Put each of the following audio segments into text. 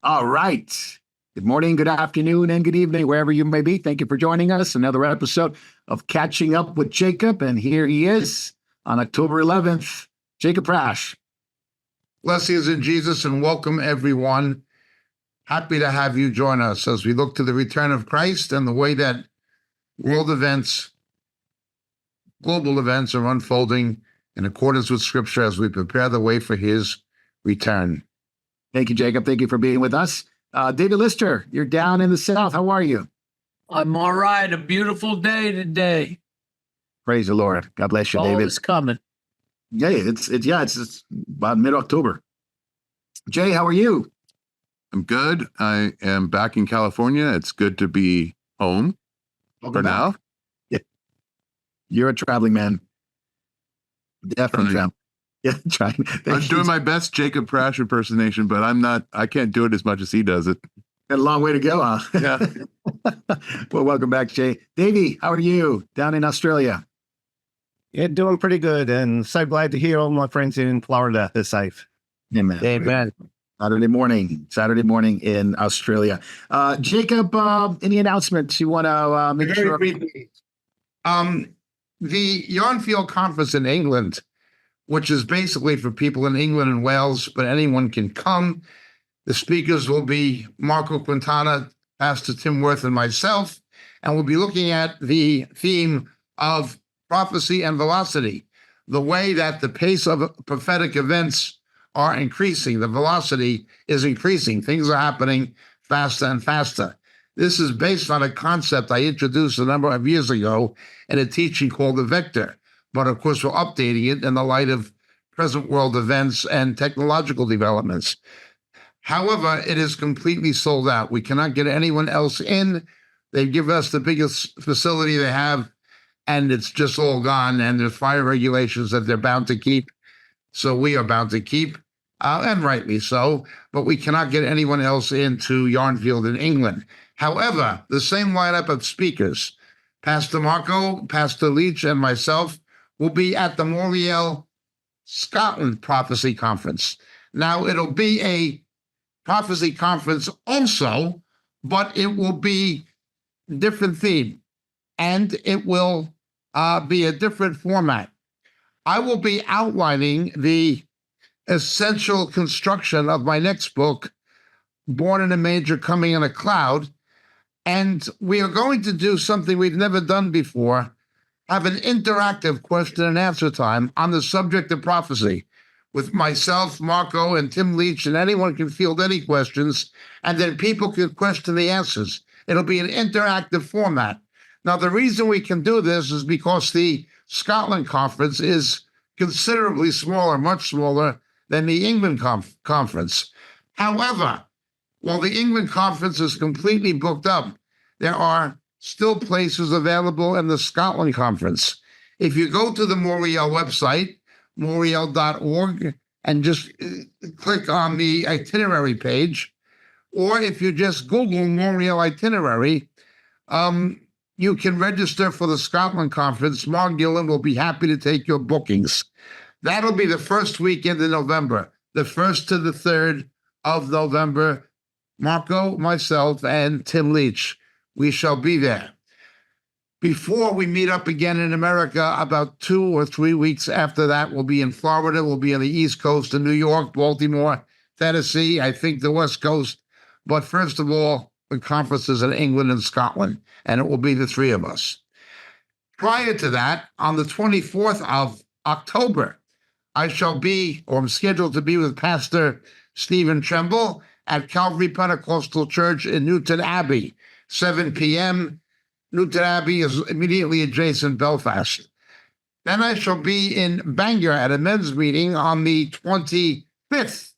All right. Good morning, good afternoon, and good evening, wherever you may be. Thank you for joining us. Another episode of Catching Up with Jacob. And here he is on October 11th, Jacob Prasch. Blessings in Jesus and welcome everyone. Happy to have you join us as we look to the return of Christ and the way that world events, global events are unfolding in accordance with Scripture as we prepare the way for his return. Thank you, Jacob. Thank you for being with us. David Lister, you're down in the South. How are you? I'm all right. A beautiful day today. Praise the Lord. God bless you, Fall David. is coming. Yeah, it's about mid-October. Jay, how are you? I'm good. I am back in California. It's good to be home for now. Yeah. You're a traveling man. Definitely traveling. Yeah, trying. I'm doing my best Jacob Prasch impersonation, but I can't do it as much as he does it. Got a long way to go, huh? Yeah. Well, welcome back, Jay. Davey, how are you down in Australia? Yeah, doing pretty good, and so glad to hear all my friends in Florida are safe. Amen. Amen. Saturday morning in Australia. Jacob, any announcements you want to make Very sure? briefly, the Yarnfield Conference in England, which is basically for people in England and Wales, but anyone can come. The speakers will be Marco Quintana, Pastor Tim Worth, and myself, and we'll be looking at the theme of prophecy and velocity, the way that the pace of prophetic events are increasing. The velocity is increasing. Things are happening faster and faster. This is based on a concept I introduced a number of years ago in a teaching called the Vector. But of course, we're updating it in the light of present world events and technological developments. However, it is completely sold out. We cannot get anyone else in. They've given us the biggest facility they have, and it's just all gone. And there's fire regulations that they're bound to keep. So we are bound to keep, and rightly so. But we cannot get anyone else into Yarnfield in England. However, the same lineup of speakers, Pastor Marco, Pastor Leach, and myself, will be at the Moriel Scotland Prophecy Conference. Now, it'll be a prophecy conference also, but it will be a different theme, and it will be a different format. I will be outlining the essential construction of my next book, Born in a Manger, Coming in a Cloud, and we are going to do something we've never done before, have an interactive question and answer time on the subject of prophecy with myself, Marco, and Tim Leach, and anyone can field any questions, and then people can question the answers. It'll be an interactive format. Now, the reason we can do this is because the Scotland Conference is considerably smaller, much smaller than the England Conference. However, while the England Conference is completely booked up, there are still places available in the Scotland Conference. If you go to the Moriel website, moriel.org, and just click on the itinerary page, or if you just Google Moriel itinerary, you can register for the Scotland Conference. Mark Gillen will be happy to take your bookings. That'll be the first weekend in November, the 1st to the 3rd of November. Marco, myself, and Tim Leach, we shall be there. Before we meet up again in America, about 2 or 3 weeks after that, we'll be in Florida. We'll be on the East Coast in New York, Baltimore, Tennessee, I think the West Coast. But first of all, the conference is in England and Scotland, and it will be the three of us. Prior to that, on the 24th of October, I shall be, or I'm scheduled to be with Pastor Stephen Tremble at Calvary Pentecostal Church in Newton Abbey, 7 p.m. Newton Abbey is immediately adjacent Belfast. Then I shall be in Bangor at a men's meeting on the 25th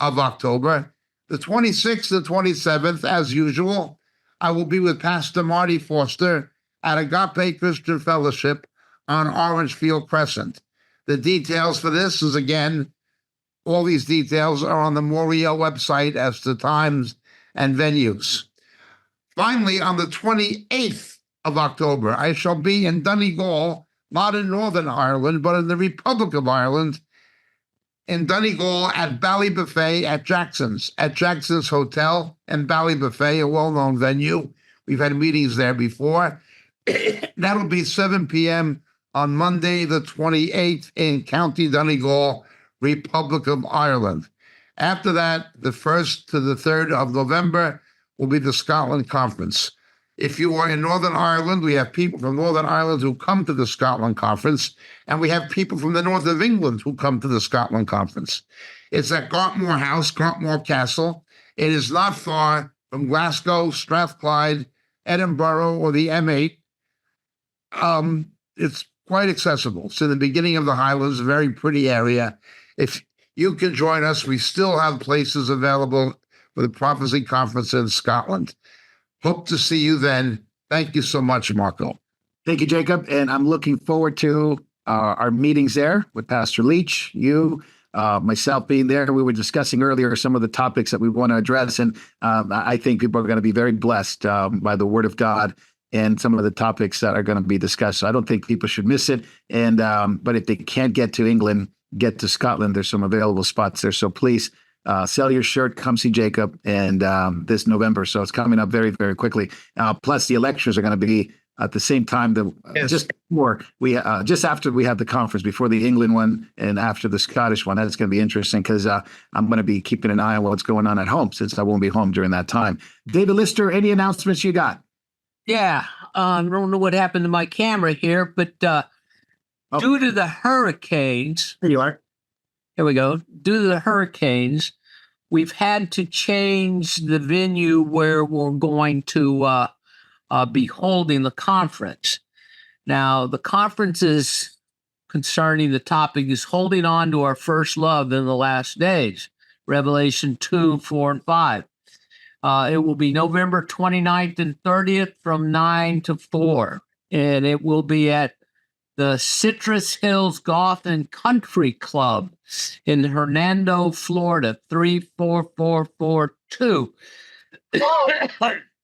of October. The 26th and 27th, as usual, I will be with Pastor Marty Foster at Agape Christian Fellowship on Orangefield Crescent. The details for this is, again, all these details are on the Moriel website as to times and venues. Finally, on the 28th of October, I shall be in Donegal, not in Northern Ireland, but in the Republic of Ireland, in Donegal at Ballybuffet at Jackson's Hotel and Ballybuffet, a well-known venue. We've had meetings there before. That'll be 7 p.m. on Monday, the 28th in County Donegal, Republic of Ireland. After that, the 1st to the 3rd of November will be the Scotland Conference. If you are in Northern Ireland, we have people from Northern Ireland who come to the Scotland Conference, and we have people from the north of England who come to the Scotland Conference. It's at Gartmore House, Gartmore Castle. It is not far from Glasgow, Strathclyde, Edinburgh, or the M8. It's quite accessible. It's in the beginning of the Highlands, a very pretty area. If you can join us, we still have places available for the Prophecy Conference in Scotland. Hope to see you then. Thank you so much, Marco. Thank you, Jacob. And I'm looking forward to our meetings there with Pastor Leach, you, myself being there. We were discussing earlier some of the topics that we want to address. And I think people are going to be very blessed by the word of God and some of the topics that are going to be discussed. So I don't think people should miss it. And but if they can't get to England, get to Scotland, there's some available spots there. So please sell your shirt, come see Jacob, and this November. So it's coming up very, very quickly. Plus, the lectures are going to be at the same time. Just after we have the conference, before the England one and after the Scottish one. That's going to be interesting because I'm going to be keeping an eye on what's going on at home since I won't be home during that time. David Lister, any announcements you got? Yeah, I don't know what happened to my camera here, but due to the hurricanes, Here you are. here we go. Due to the hurricanes, we've had to change the venue where we're going to be holding the conference. Now, the conference is concerning the topic is holding on to our first love in the last days, Revelation 2, 4, and 5. It will be November 29th and 30th from 9 to 4, and it will be at the Citrus Hills Golf and Country Club in Hernando, Florida, 34442.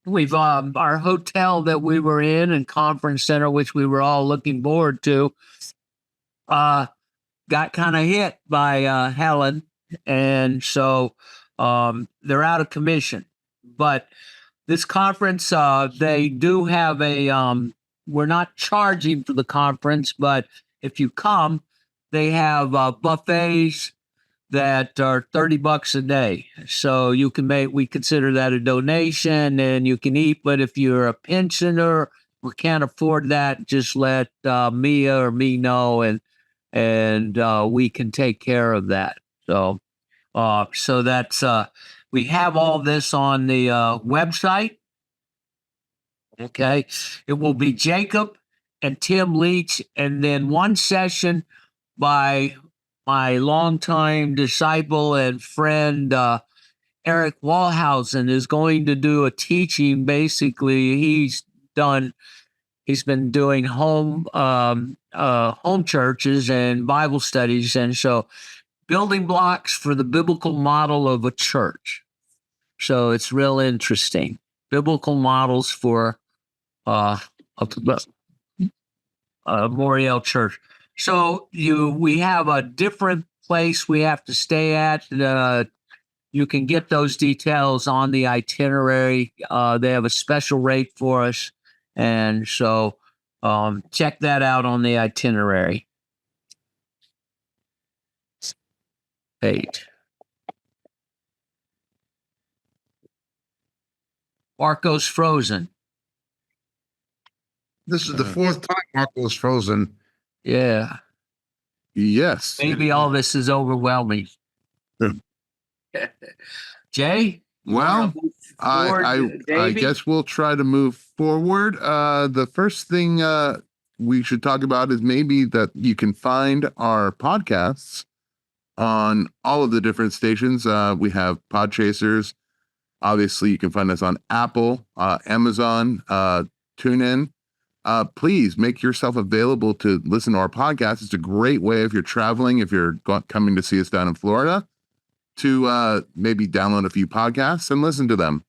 We've our hotel that we were in and conference center, which we were all looking forward to, got kind of hit by Helen, and so they're out of commission. But this conference, they do have a. We're not charging for the conference, but if you come, they have buffets that are $30 a day. So you can we consider that a donation and you can eat. But if you're a pensioner or can't afford that, just let Mia or me know and we can take care of that. So that's, we have all this on the website. Okay. It will be Jacob and Tim Leach, and then one session by my longtime disciple and friend, Eric Wallhausen, is going to do a teaching. Basically, he's been doing home churches and Bible studies. And so building blocks for the biblical model of a church. So it's real interesting. Biblical models for Moriel Church. So we have a different place we have to stay at. You can get those details on the itinerary. They have a special rate for us. And so check that out on the itinerary. 8. Marco's frozen. This is the fourth time Marco's frozen. Yeah. Yes. Maybe all this is overwhelming. Jay? Well, I guess we'll try to move forward. The first thing we should talk about is maybe that you can find our podcasts on all of the different stations. We have Podchasers. Obviously, you can find us on Apple, Amazon, TuneIn. Please make yourself available to listen to our podcast. It's a great way if you're traveling, if you're coming to see us down in Florida, to maybe download a few podcasts and listen to them.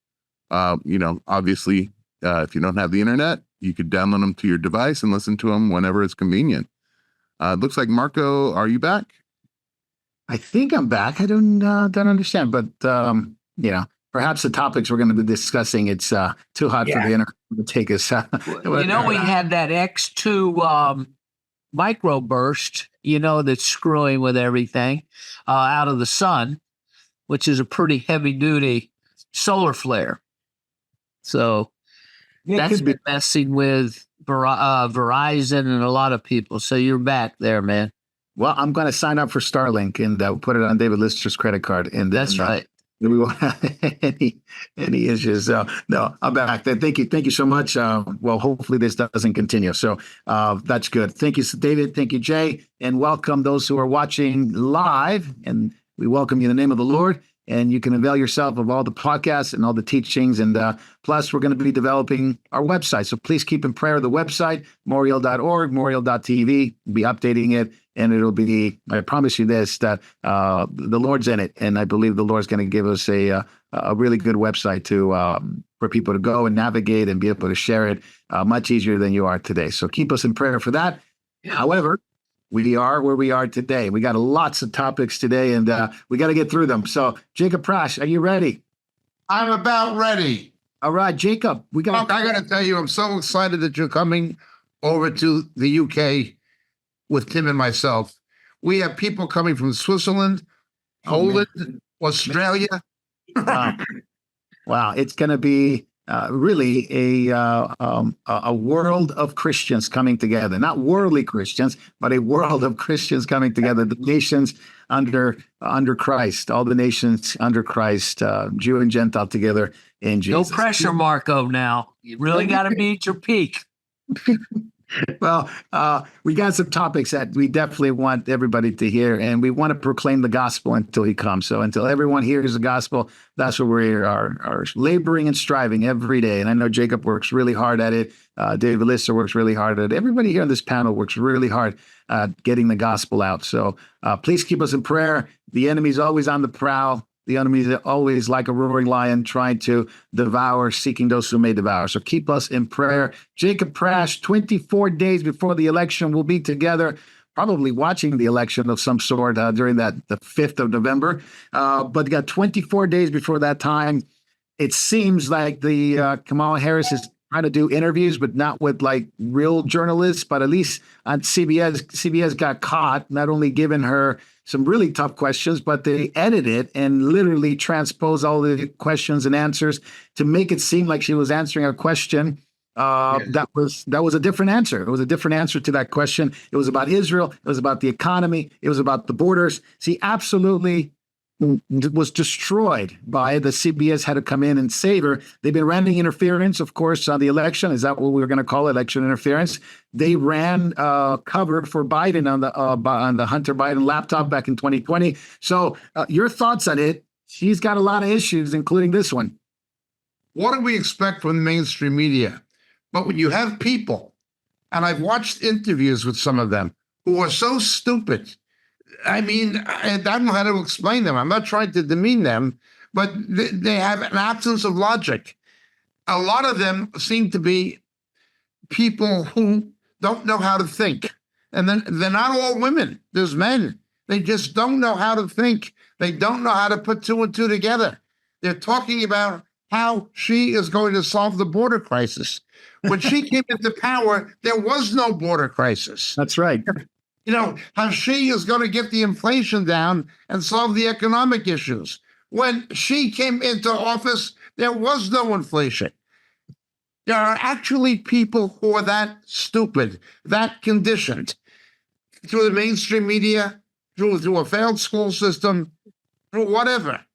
Obviously, if you don't have the internet, you could download them to your device and listen to them whenever it's convenient. It looks like Marco, are you back? I think I'm back. I don't understand, but perhaps the topics we're going to be discussing, it's too hot for the internet to take us. We had that X2 microburst, that's screwing with everything out of the sun, which is a pretty heavy duty solar flare. So that's been messing with Verizon and a lot of people. So you're back there, man. Well, I'm going to sign up for Starlink and put it on David Lister's credit card. And that's right. We won't have any issues. No, I'm back. Thank you so much. Well, hopefully this doesn't continue. So that's good. Thank you, David. Thank you, Jay. And welcome those who are watching live. And we welcome you in the name of the Lord. And you can avail yourself of all the podcasts and all the teachings. And plus, we're going to be developing our website. So please keep in prayer the website, Moriel.org, Moriel.tv. We'll be updating it. And it'll be, I promise you this, that the Lord's in it. And I believe the Lord's going to give us a really good website for people to go and navigate and be able to share it much easier than you are today. So keep us in prayer for that. However, we are where we are today. We got lots of topics today, and we got to get through them. So, Jacob Prasch, are you ready? I'm about ready. All right, Jacob. I got to tell you, I'm so excited that you're coming over to the UK with Tim and myself. We have people coming from Switzerland, Poland, Australia. Wow, it's going to be really a world of Christians coming together. Not worldly Christians, but a world of Christians coming together. The nations under Christ, all the nations under Christ, Jew and Gentile together in Jesus. No pressure, Marco. Now you really got to be at your peak. Well, we got some topics that we definitely want everybody to hear, and we want to proclaim the gospel until he comes. So until everyone hears the gospel, that's what we are laboring and striving every day. And I know Jacob works really hard at it. David Lister works really hard at it. Everybody here on this panel works really hard at getting the gospel out. So please keep us in prayer. The enemy's always on the prowl. The enemy is always like a roaring lion trying to devour, seeking those who may devour. So keep us in prayer. Jacob Prasch, 24 days before the election, we'll be together, probably watching the election of some sort during the 5th of November. But got 24 days before that time. It seems like the Kamala Harris is trying to do interviews, but not with like real journalists, but at least on CBS got caught, not only giving her some really tough questions, but they edit it and literally transpose all the questions and answers to make it seem like she was answering a question. That was a different answer. It was a different answer to that question. It was about Israel. It was about the economy. It was about the borders. See, absolutely was destroyed by the CBS had to come in and save her. They've been running interference, of course, on the election. Is that what we were going to call election interference? They ran cover for Biden on the Hunter Biden laptop back in 2020. So your thoughts on it? She's got a lot of issues, including this one. What do we expect from the mainstream media? But when you have people, and I've watched interviews with some of them who are so stupid. I mean, I don't know how to explain them. I'm not trying to demean them, but they have an absence of logic. A lot of them seem to be people who don't know how to think. And then they're not all women. There's men. They just don't know how to think. They don't know how to put two and two together. They're talking about how she is going to solve the border crisis. When she came into power, there was no border crisis. That's right. You know, how she is going to get the inflation down and solve the economic issues. When she came into office, there was no inflation. There are actually people who are that stupid, that conditioned through the mainstream media, through a failed school system, through whatever.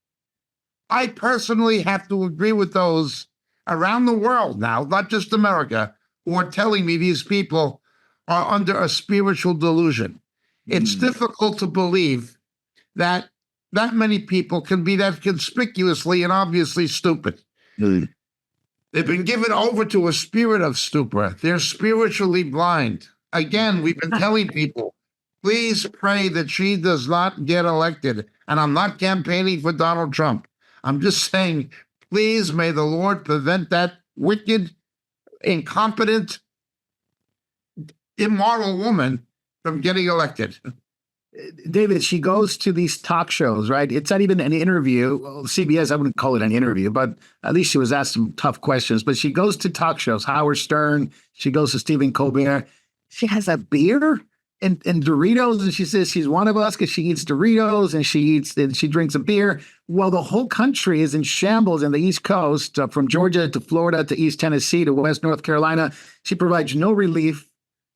I personally have to agree with those around the world now, not just America, who are telling me these people are under a spiritual delusion. It's difficult to believe that that many people can be that conspicuously and obviously stupid. They've been given over to a spirit of stupor. They're spiritually blind. Again, we've been telling people, please pray that she does not get elected. And I'm not campaigning for Donald Trump. I'm just saying, please, may the Lord prevent that wicked, incompetent, immoral woman from getting elected. David, she goes to these talk shows, right? It's not even an interview. Well, CBS, I wouldn't call it an interview, but at least she was asked some tough questions. But she goes to talk shows, Howard Stern. She goes to Stephen Colbert. She has a beer and Doritos, and she says she's one of us because she eats Doritos and she drinks a beer. Well, the whole country is in shambles in the East Coast, from Georgia to Florida to East Tennessee to West North Carolina. She provides no relief,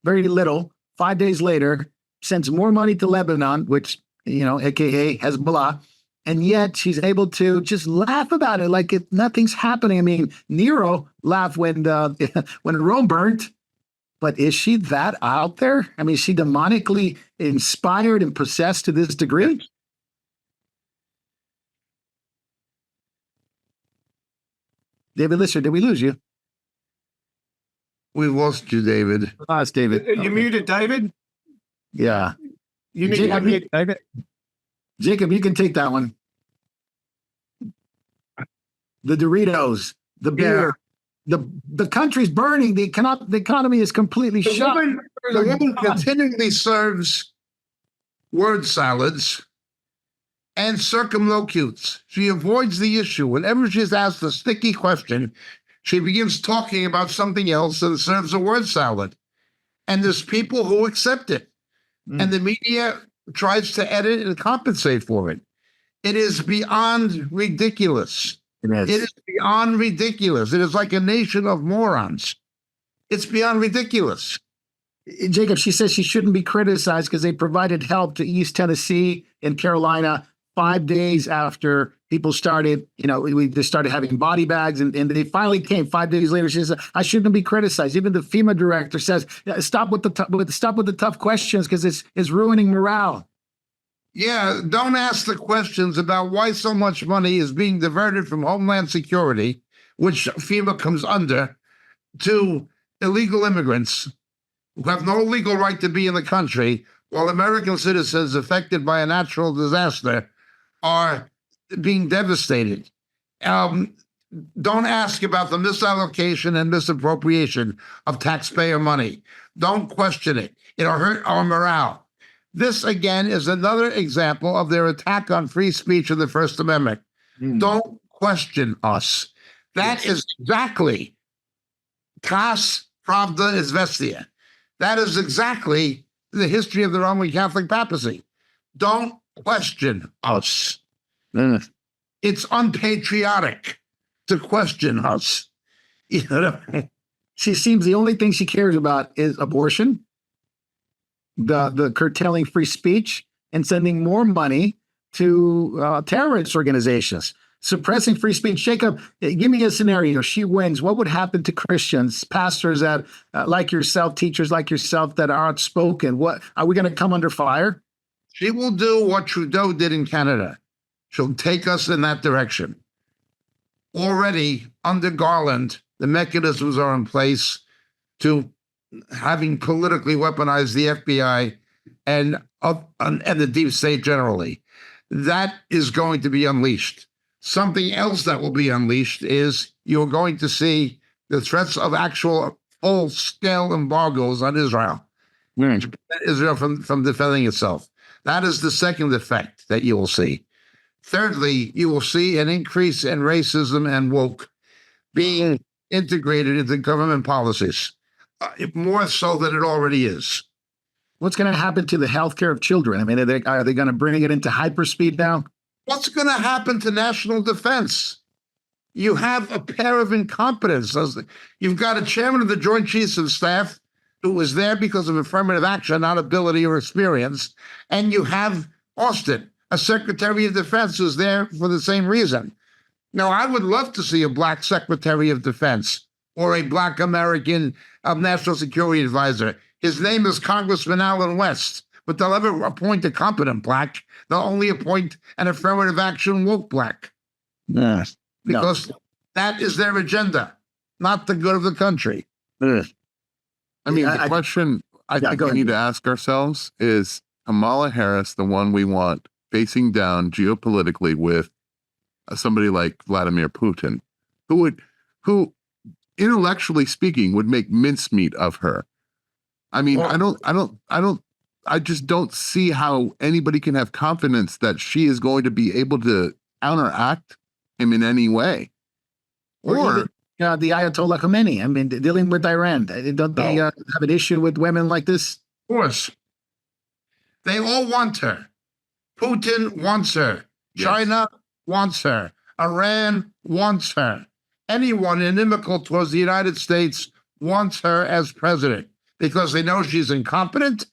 very little. 5 days later, sends more money to Lebanon, which, AKA Hezbollah, and yet she's able to just laugh about it like nothing's happening. I mean, Nero laughed when Rome burnt, but is she that out there? I mean, is she demonically inspired and possessed to this degree? David Lister, did we lose you? We lost you, David. Lost David. You muted, David? Yeah. You need to unmute, David. Jacob, you can take that one. The Doritos, the beer, the country's burning. The economy is completely shut. The woman continually serves word salads and circumlocutes. She avoids the issue. Whenever she's asked a sticky question, she begins talking about something else and serves a word salad. And there's people who accept it. And the media tries to edit and compensate for it. It is beyond ridiculous. It is beyond ridiculous. It is like a nation of morons. It's beyond ridiculous. Jacob, she says she shouldn't be criticized because they provided help to East Tennessee and Carolina 5 days after people started, we just started having body bags, and they finally came 5 days later. She says, I shouldn't be criticized. Even the FEMA director says, stop with the tough questions because it's ruining morale. Yeah, don't ask the questions about why so much money is being diverted from Homeland Security, which FEMA comes under, to illegal immigrants who have no legal right to be in the country, while American citizens affected by a natural disaster are being devastated. Don't ask about the misallocation and misappropriation of taxpayer money. Don't question it. It'll hurt our morale. This, again, is another example of their attack on free speech and the First Amendment. Don't question us. That is exactly Cas Pravda Izvestia. That is exactly the history of the Roman Catholic papacy. Don't question us. It's unpatriotic to question us. She seems the only thing she cares about is abortion, the curtailing free speech, and sending more money to terrorist organizations, suppressing free speech. Jacob, give me a scenario. She wins. What would happen to Christians, pastors that, like yourself, teachers like yourself that are outspoken? What are we going to come under fire? She will do what Trudeau did in Canada. She'll take us in that direction. Already under Garland, the mechanisms are in place to having politically weaponized the FBI and the deep state generally. That is going to be unleashed. Something else that will be unleashed is you're going to see the threats of actual full-scale embargoes on Israel. Israel from defending itself. That is the second effect that you will see. Thirdly, you will see an increase in racism and woke being integrated into government policies, more so than it already is. What's going to happen to the healthcare of children? I mean, are they going to bring it into hyperspeed now? What's going to happen to national defense? You have a pair of incompetence. You've got a chairman of the Joint Chiefs of Staff who was there because of affirmative action, not ability or experience. And you have Austin, a Secretary of Defense who's there for the same reason. Now, I would love to see a Black Secretary of Defense or a Black American National Security Advisor. His name is Congressman Allen West, but they'll never appoint a competent Black. They'll only appoint an affirmative action woke Black. Yes. Because that is their agenda, not the good of the country. I mean, the question I think we need to ask ourselves is, Kamala Harris the one we want facing down geopolitically with somebody like Vladimir Putin, who intellectually speaking would make mincemeat of her? I mean, I don't I just don't see how anybody can have confidence that she is going to be able to counteract him in any way. Or even, the Ayatollah Khomeini. I mean, dealing with Iran. Don't they have an issue with women like this? Of course. They all want her. Putin wants her. Yes. China wants her. Iran wants her. Anyone inimical towards the United States wants her as president because they know she's incompetent.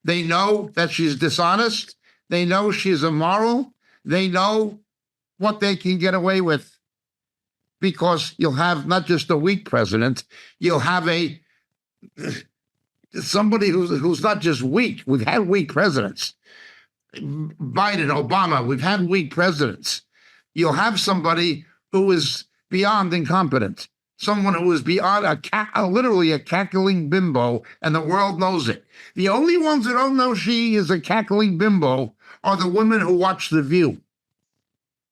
They know that she's dishonest. They know she's immoral. They know what they can get away with because you'll have not just a weak president, you'll have somebody who's not just weak. We've had weak presidents. Biden, Obama, we've had weak presidents. You'll have somebody who is beyond incompetent, someone who is beyond literally a cackling bimbo, and the world knows it. The only ones that don't know she is a cackling bimbo are the women who watch The View.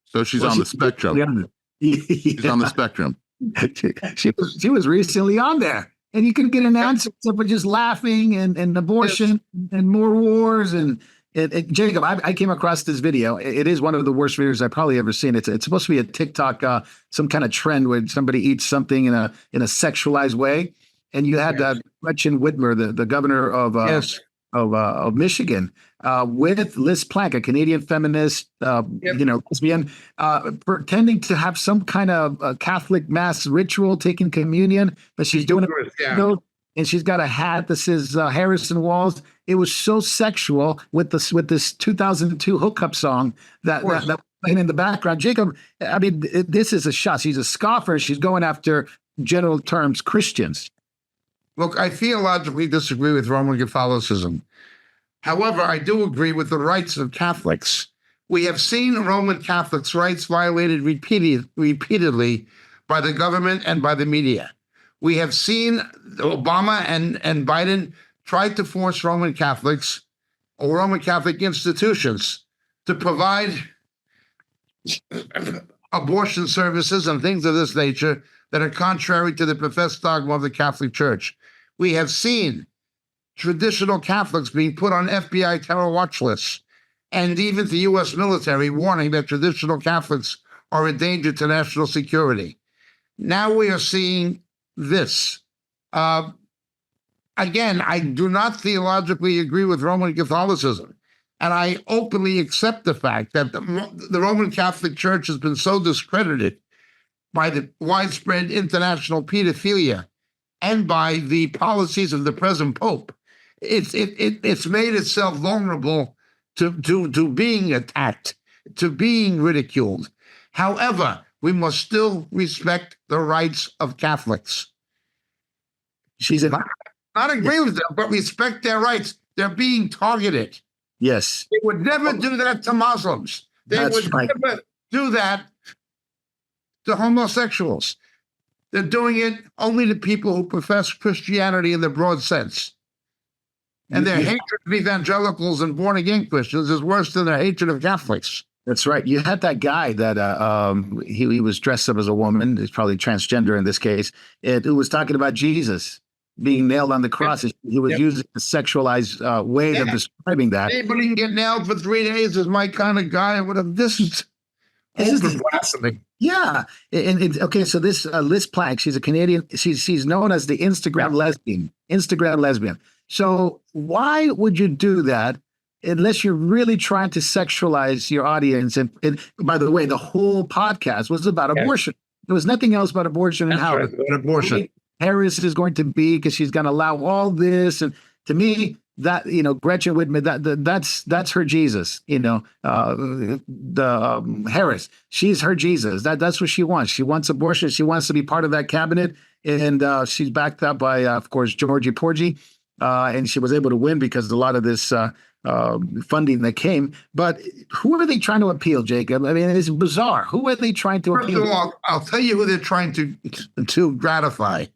So she's on the spectrum. She's on the spectrum. She was recently on there. And you can get an answer for just laughing and abortion and more wars. And Jacob, I came across this video. It is one of the worst videos I've probably ever seen. It's supposed to be a TikTok, some kind of trend where somebody eats something in a sexualized way. And you had Gretchen Whitmer, the governor of Michigan, with Liz Plank, a Canadian feminist, lesbian, pretending to have some kind of Catholic mass ritual, taking communion, but she's doing it. And she's got a hat that says Harrison Walls. It was so sexual with this 2002 hookup song that playing in the background. Jacob, I mean, this is a shot. She's a scoffer. She's going after general terms Christians. Look, I theologically disagree with Roman Catholicism. However, I do agree with the rights of Catholics. We have seen Roman Catholics' rights violated repeatedly by the government and by the media. We have seen Obama and Biden try to force Roman Catholics or Roman Catholic institutions to provide abortion services and things of this nature that are contrary to the professed dogma of the Catholic Church. We have seen traditional Catholics being put on FBI terror watch lists, and even the U.S. military warning that traditional Catholics are a danger to national security. Now we are seeing this. Again, I do not theologically agree with Roman Catholicism, and I openly accept the fact that the Roman Catholic Church has been so discredited by the widespread international pedophilia and by the policies of the present Pope. It's made itself vulnerable to being attacked, to being ridiculed. However, we must still respect the rights of Catholics. Not agree with them, but respect their rights. They're being targeted. Yes. They would never do that to Muslims. They would never do that to homosexuals. They're doing it only to people who profess Christianity in the broad sense. And their hatred of evangelicals and born-again Christians is worse than their hatred of Catholics. That's right. You had that guy that he was dressed up as a woman. He's probably transgender in this case. Who was talking about Jesus being nailed on the cross. He was using a sexualized way of describing that. Anybody can get nailed for 3 days is my kind of guy. This is blasphemy. Yeah. Okay, so this Liz Plank, she's a Canadian. She's known as the Instagram lesbian. So why would you do that unless you're really trying to sexualize your audience? And by the way, the whole podcast was about abortion. There was nothing else but abortion and how abortion. Harris is going to be, because she's going to allow all this. And to me, that, Gretchen Whitmer, that's her Jesus, Harris, she's her Jesus. That's what she wants. She wants abortion. She wants to be part of that cabinet. And she's backed up by, of course, Georgie Porgy. And she was able to win because of a lot of this funding that came. But who are they trying to appeal, Jacob? I mean, it's bizarre. Who are they trying to appeal? First of all, I'll tell you who they're trying to gratify.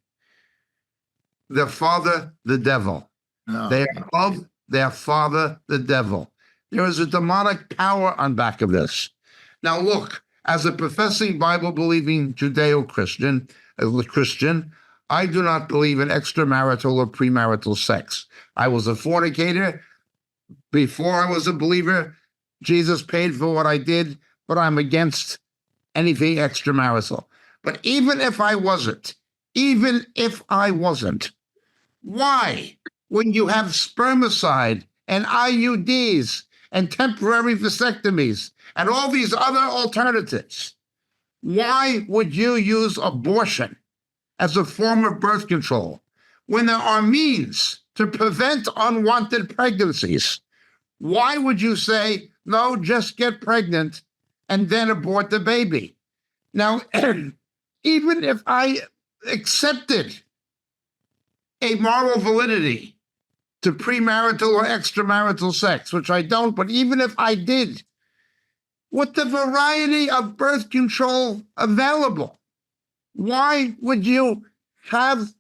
Their father, the devil. Oh. They are of their father, the devil. There is a demonic power on back of this. Now, look, as a professing Bible-believing Judeo-Christian, I do not believe in extramarital or premarital sex. I was a fornicator. Before I was a believer, Jesus paid for what I did, but I'm against anything extramarital. But even if I wasn't, why, when you have spermicide and IUDs and temporary vasectomies and all these other alternatives, why would you use abortion as a form of birth control when there are means to prevent unwanted pregnancies? Why would you say, no, just get pregnant and then abort the baby? Now, even if I accepted a moral validity to premarital or extramarital sex, which I don't, but even if I did, with the variety of birth control available, why would you have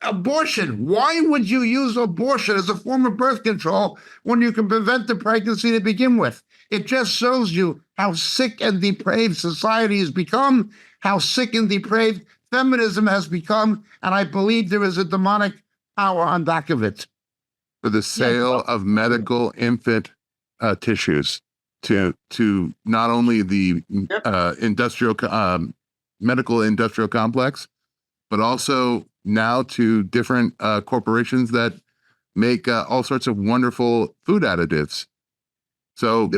abortion? Why would you use abortion as a form of birth control when you can prevent the pregnancy to begin with? It just shows you how sick and depraved society has become, how sick and depraved feminism has become, and I believe there is a demonic power on back of it. For the sale of medical infant tissues to not only the medical industrial complex, but also now to different corporations that make all sorts of wonderful food additives. So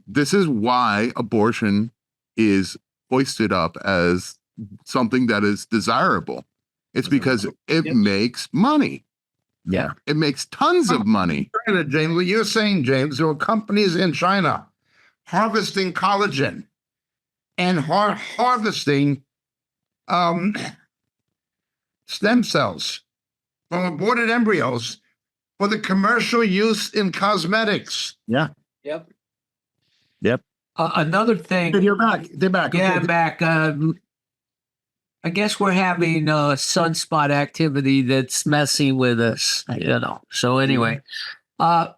this is why abortion is hoisted up as something that is desirable. It's because it makes money. Yeah. It makes tons of money. James, what you're saying, James, there are companies in China harvesting collagen and harvesting stem cells from aborted embryos for the commercial use in cosmetics. Yeah. Yep. Yep. Another thing. You're back. They're back. Yeah, Okay. I'm back. I guess we're having sunspot activity that's messing with us, So anyway, Paul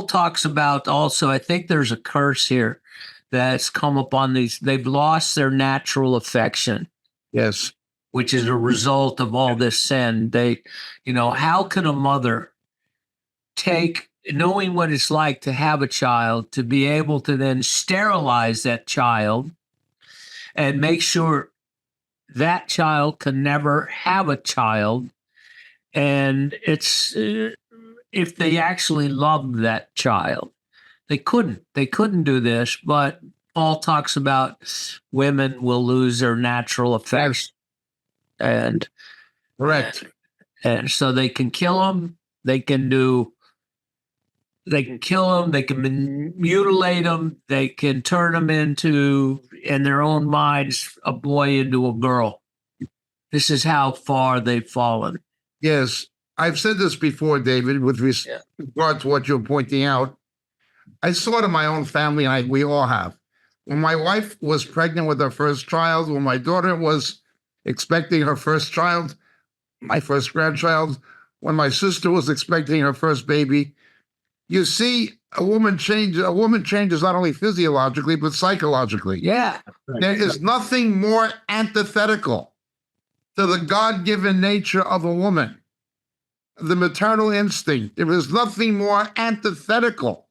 talks about also, I think there's a curse here that's come upon these. They've lost their natural affection. Yes. Which is a result of all this sin. How can a mother take, knowing what it's like to have a child, to be able to then sterilize that child and make sure that child can never have a child? And it's, if they actually loved that child, they couldn't do this, but Paul talks about women will lose their natural affection. And correct. And so they can kill them. They can kill them. They can mutilate them. They can turn them into, in their own minds, a boy into a girl. This is how far they've fallen. Yes. I've said this before, David, with regard to what you're pointing out. I saw it in my own family, and we all have. When my wife was pregnant with her first child, when my daughter was expecting her first child, my first grandchild, when my sister was expecting her first baby, you see a woman changes not only physiologically, but psychologically. Yeah. There is nothing more antithetical to the God-given nature of a woman, the maternal instinct. There is nothing more antithetical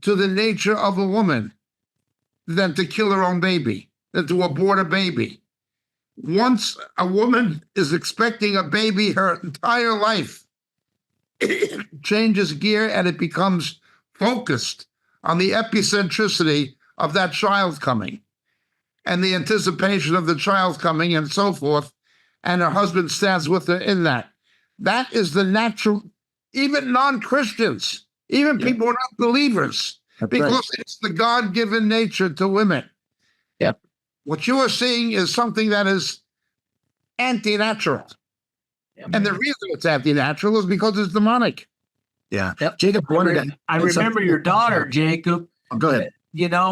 to the nature of a woman than to kill her own baby, than to abort a baby. Once a woman is expecting a baby her entire life, it changes gear and it becomes focused on the epicentricity of that child coming and the anticipation of the child coming and so forth. And her husband stands with her in that. That is the natural, even non-Christians, even people who are not believers, because it's the God-given nature to women. Yep. What you are seeing is something that is anti-natural. And the reason it's anti-natural is because it's demonic. Yeah. Yep. Jacob, I remember your daughter, Jacob. Oh, go ahead.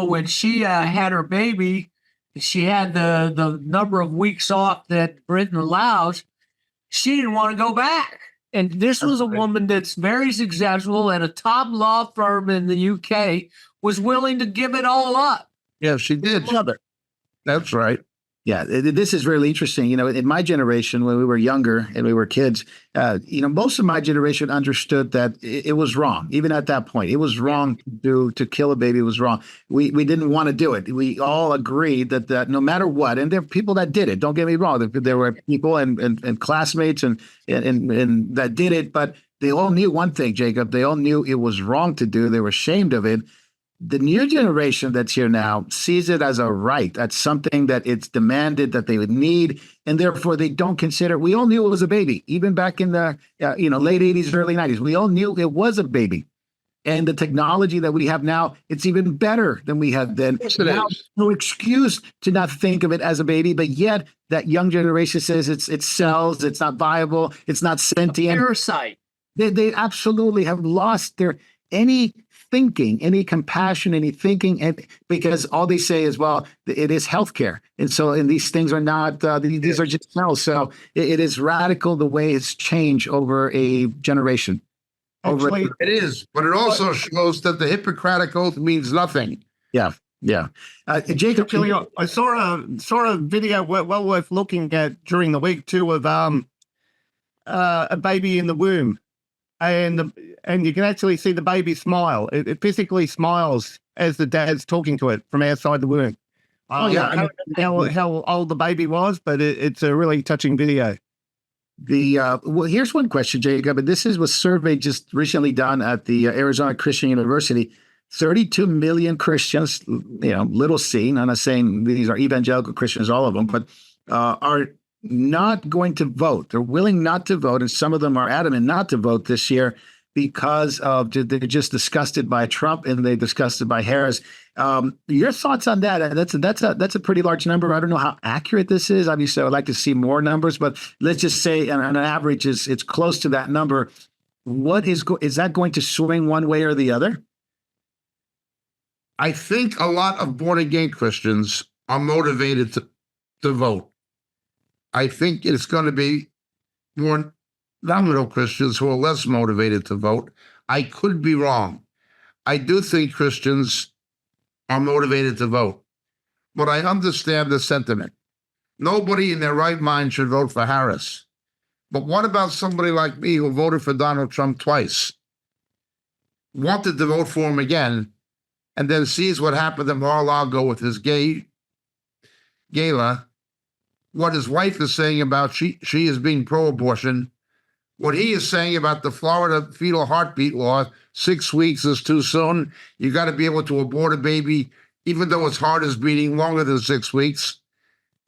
When she had her baby, she had the number of weeks off that Britain allows. She didn't want to go back. And this was a woman that's very successful at a top law firm in the UK, was willing to give it all up. Yes, she did. That's right. Yeah, this is really interesting. In my generation, when we were younger and we were kids, most of my generation understood that it was wrong. Even at that point, it was wrong to kill a baby. It was wrong. We didn't want to do it. We all agreed that no matter what, and there are people that did it. Don't get me wrong. There were people and classmates and that did it, but they all knew one thing, Jacob. They all knew it was wrong to do. They were ashamed of it. The new generation that's here now sees it as a right. That's something that it's demanded that they would need, and therefore they don't consider. We all knew it was a baby, even back in the late 80s, early 90s. We all knew it was a baby, and the technology that we have now, it's even better than we had then. Yes, it now, is. no excuse to not think of it as a baby, but yet that young generation says it sells, it's not viable, it's not sentient. Parasite. They absolutely have lost any thinking, any compassion, any thinking, and because all they say is, well, it is healthcare, and these things are not; these are just cells. So it is radical the way it's changed over a generation. Actually, It is, but it also shows that the Hippocratic Oath means nothing. Yeah. Jacob, actually, I saw a video well worth looking at during the week too of a baby in the womb, and you can actually see the baby smile. It physically smiles as the dad's talking to it from outside the womb. I don't know how old the baby was, but it's a really touching video. Well, here's one question, Jacob, and this was survey just recently done at the Arizona Christian University. 32 million Christians, little c, I'm not saying these are evangelical Christians, all of them, but are not going to vote. They're willing not to vote, and some of them are adamant not to vote this year because they're just disgusted by Trump and they're disgusted by Harris. Your thoughts on that? That's a pretty large number. I don't know how accurate this is. Obviously, I would like to see more numbers, but let's just say on an average, it's close to that number. What is that going to swing one way or the other? I think a lot of born-again Christians are motivated to vote. I think it's going to be more nominal Christians who are less motivated to vote. I could be wrong. I do think Christians are motivated to vote, but I understand the sentiment. Nobody in their right mind should vote for Harris. But what about somebody like me who voted for Donald Trump twice, wanted to vote for him again, and then sees what happened to Mar-a-Lago with his gala, what his wife is saying about she is being pro-abortion, what he is saying about the Florida fetal heartbeat law, 6 weeks is too soon. You got to be able to abort a baby, even though its heart is beating longer than 6 weeks.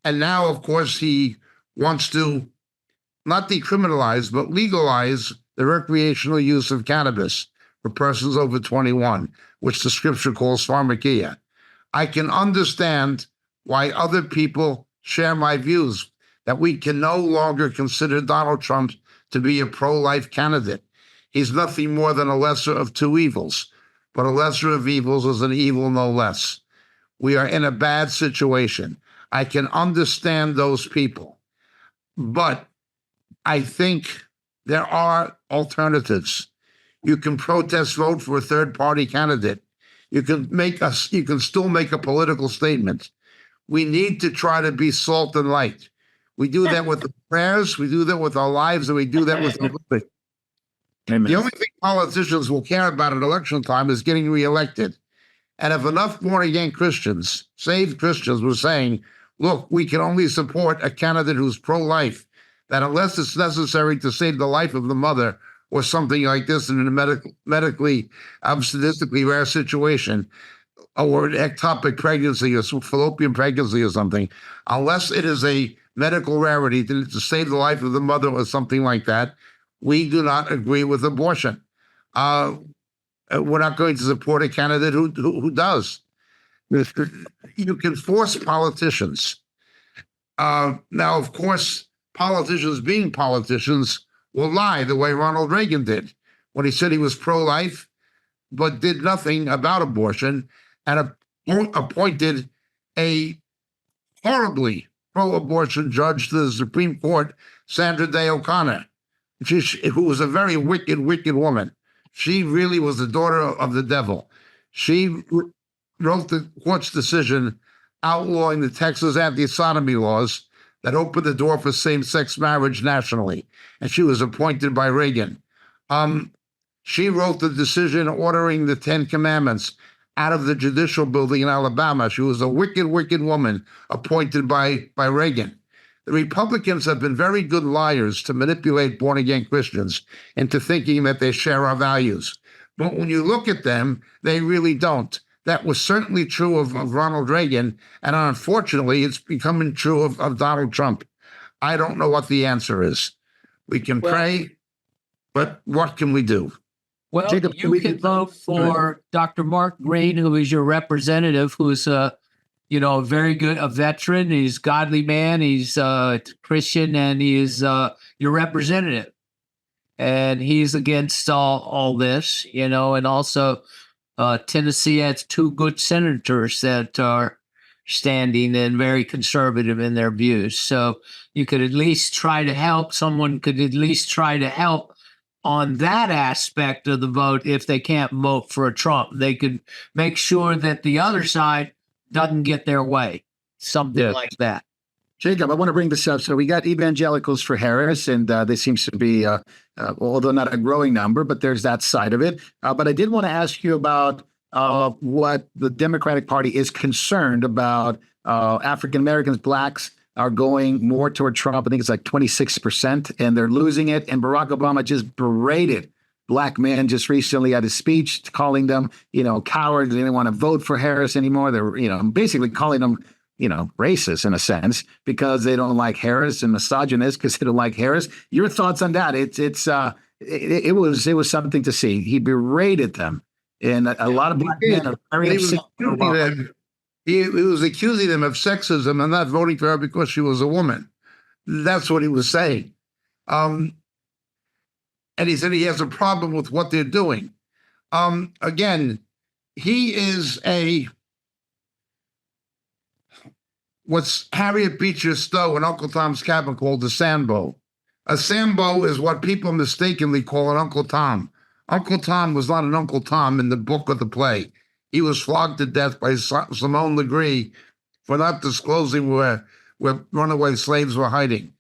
And now, of course, he wants to not decriminalize, but legalize the recreational use of cannabis for persons over 21, which the scripture calls pharmakia. I can understand why other people share my views, that we can no longer consider Donald Trump to be a pro-life candidate. He's nothing more than a lesser of two evils, but a lesser of evils is an evil no less. We are in a bad situation. I can understand those people, but I think there are alternatives. You can protest vote for a third-party candidate. You can still make a political statement. We need to try to be salt and light. We do that with the prayers, we do that with our lives, and we do that with the living. Amen. The only thing politicians will care about at election time is getting reelected. And if enough born-again Christians, saved Christians, were saying, look, we can only support a candidate who's pro-life, that unless it's necessary to save the life of the mother or something like this in a medically, statistically rare situation, or an ectopic pregnancy or fallopian pregnancy or something, unless it is a medical rarity to save the life of the mother or something like that, we do not agree with abortion. We're not going to support a candidate who does. You can force politicians. Now, of course, politicians being politicians will lie the way Ronald Reagan did when he said he was pro-life, but did nothing about abortion and appointed a horribly pro-abortion judge to the Supreme Court, Sandra Day O'Connor, who was a very wicked, wicked woman. She really was the daughter of the devil. She wrote the court's decision outlawing the Texas anti-sodomy laws that opened the door for same-sex marriage nationally. And she was appointed by Reagan. She wrote the decision ordering the Ten Commandments out of the judicial building in Alabama. She was a wicked, wicked woman appointed by Reagan. The Republicans have been very good liars to manipulate born-again Christians into thinking that they share our values. But when you look at them, they really don't. That was certainly true of Ronald Reagan, and unfortunately, it's becoming true of Donald Trump. I don't know what the answer is. We can pray, but what can we do? Well, Jacob, you can vote for Dr. Mark Green, who is your representative, who is a veteran. He's a godly man. He's a Christian, and he is your representative. And he's against all this, and also Tennessee has two good senators that are standing and very conservative in their views. So you could at least try to help. Someone could at least try to help on that aspect of the vote. If they can't vote for a Trump, they could make sure that the other side doesn't get their way, something like that. Jacob, I want to bring this up. So we got evangelicals for Harris, and there seems to be, although not a growing number, but there's that side of it. But I did want to ask you about what the Democratic Party is concerned about. African Americans, blacks are going more toward Trump. I think it's like 26%, and they're losing it. And Barack Obama just berated black men just recently at his speech, calling them, cowards. They didn't want to vote for Harris anymore. They're, basically calling them, racist in a sense because they don't like Harris, and misogynist because they don't like Harris. Your thoughts on that? It was something to see. He berated them, and a lot of black men are very upset. He was accusing them of sexism and not voting for her because she was a woman. That's what he was saying. And he said he has a problem with what they're doing. Again, he is what's Harriet Beecher Stowe in Uncle Tom's Cabin called a Sambo. A Sambo is what people mistakenly call an Uncle Tom. Uncle Tom was not an Uncle Tom in the book or the play. He was flogged to death by Simone Legree for not disclosing where runaway slaves were hiding.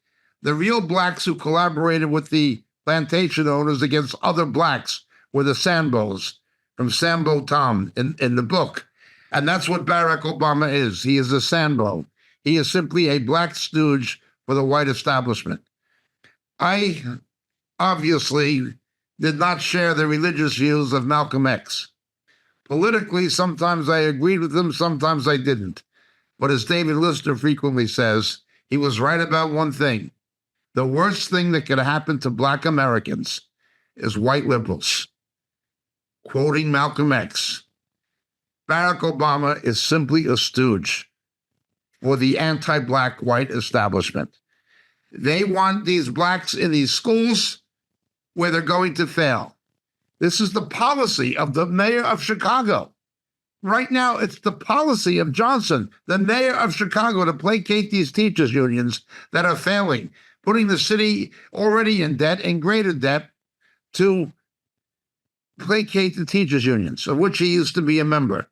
The real blacks who collaborated with the plantation owners against other blacks were the Sambos from Sambo Tom in the book. And that's what Barack Obama is. He is a Sambo. He is simply a black stooge for the white establishment. I obviously did not share the religious views of Malcolm X. Politically, sometimes I agreed with him, sometimes I didn't. But as David Lister frequently says, he was right about one thing. The worst thing that could happen to black Americans is white liberals. Quoting Malcolm X, Barack Obama is simply a stooge for the anti-black white establishment. They want these blacks in these schools where they're going to fail. This is the policy of the mayor of Chicago. Right now, it's the policy of Johnson, the mayor of Chicago, to placate these teachers' unions that are failing, putting the city already in debt, in greater debt, to placate the teachers' unions, of which he used to be a member,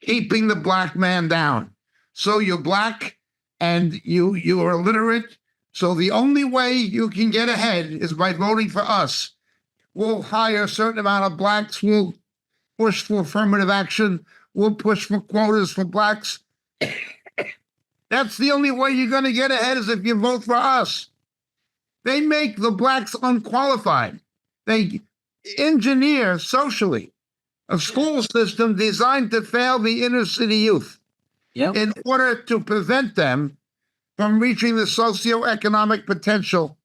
keeping the black man down. So you're black and you are illiterate. So the only way you can get ahead is by voting for us. We'll hire a certain amount of blacks. We'll push for affirmative action. We'll push for quotas for blacks. That's the only way you're going to get ahead is if you vote for us. They make the blacks unqualified. They engineer socially a school system designed to fail the inner city youth in order to prevent them from reaching the socioeconomic potential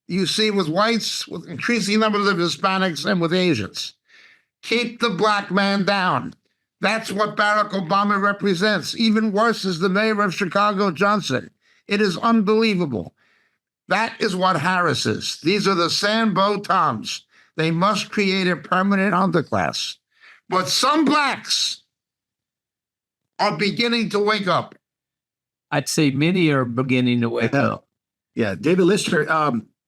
you see with whites, with increasing numbers of Hispanics, and with Asians. Keep the black man down. That's what Barack Obama represents. Even worse is the mayor of Chicago, Johnson. It is unbelievable. That is what Harris is. These are the Sambo Toms. They must create a permanent underclass. But some blacks are beginning to wake up. I'd say many are beginning to wake up. Yeah, David Lister,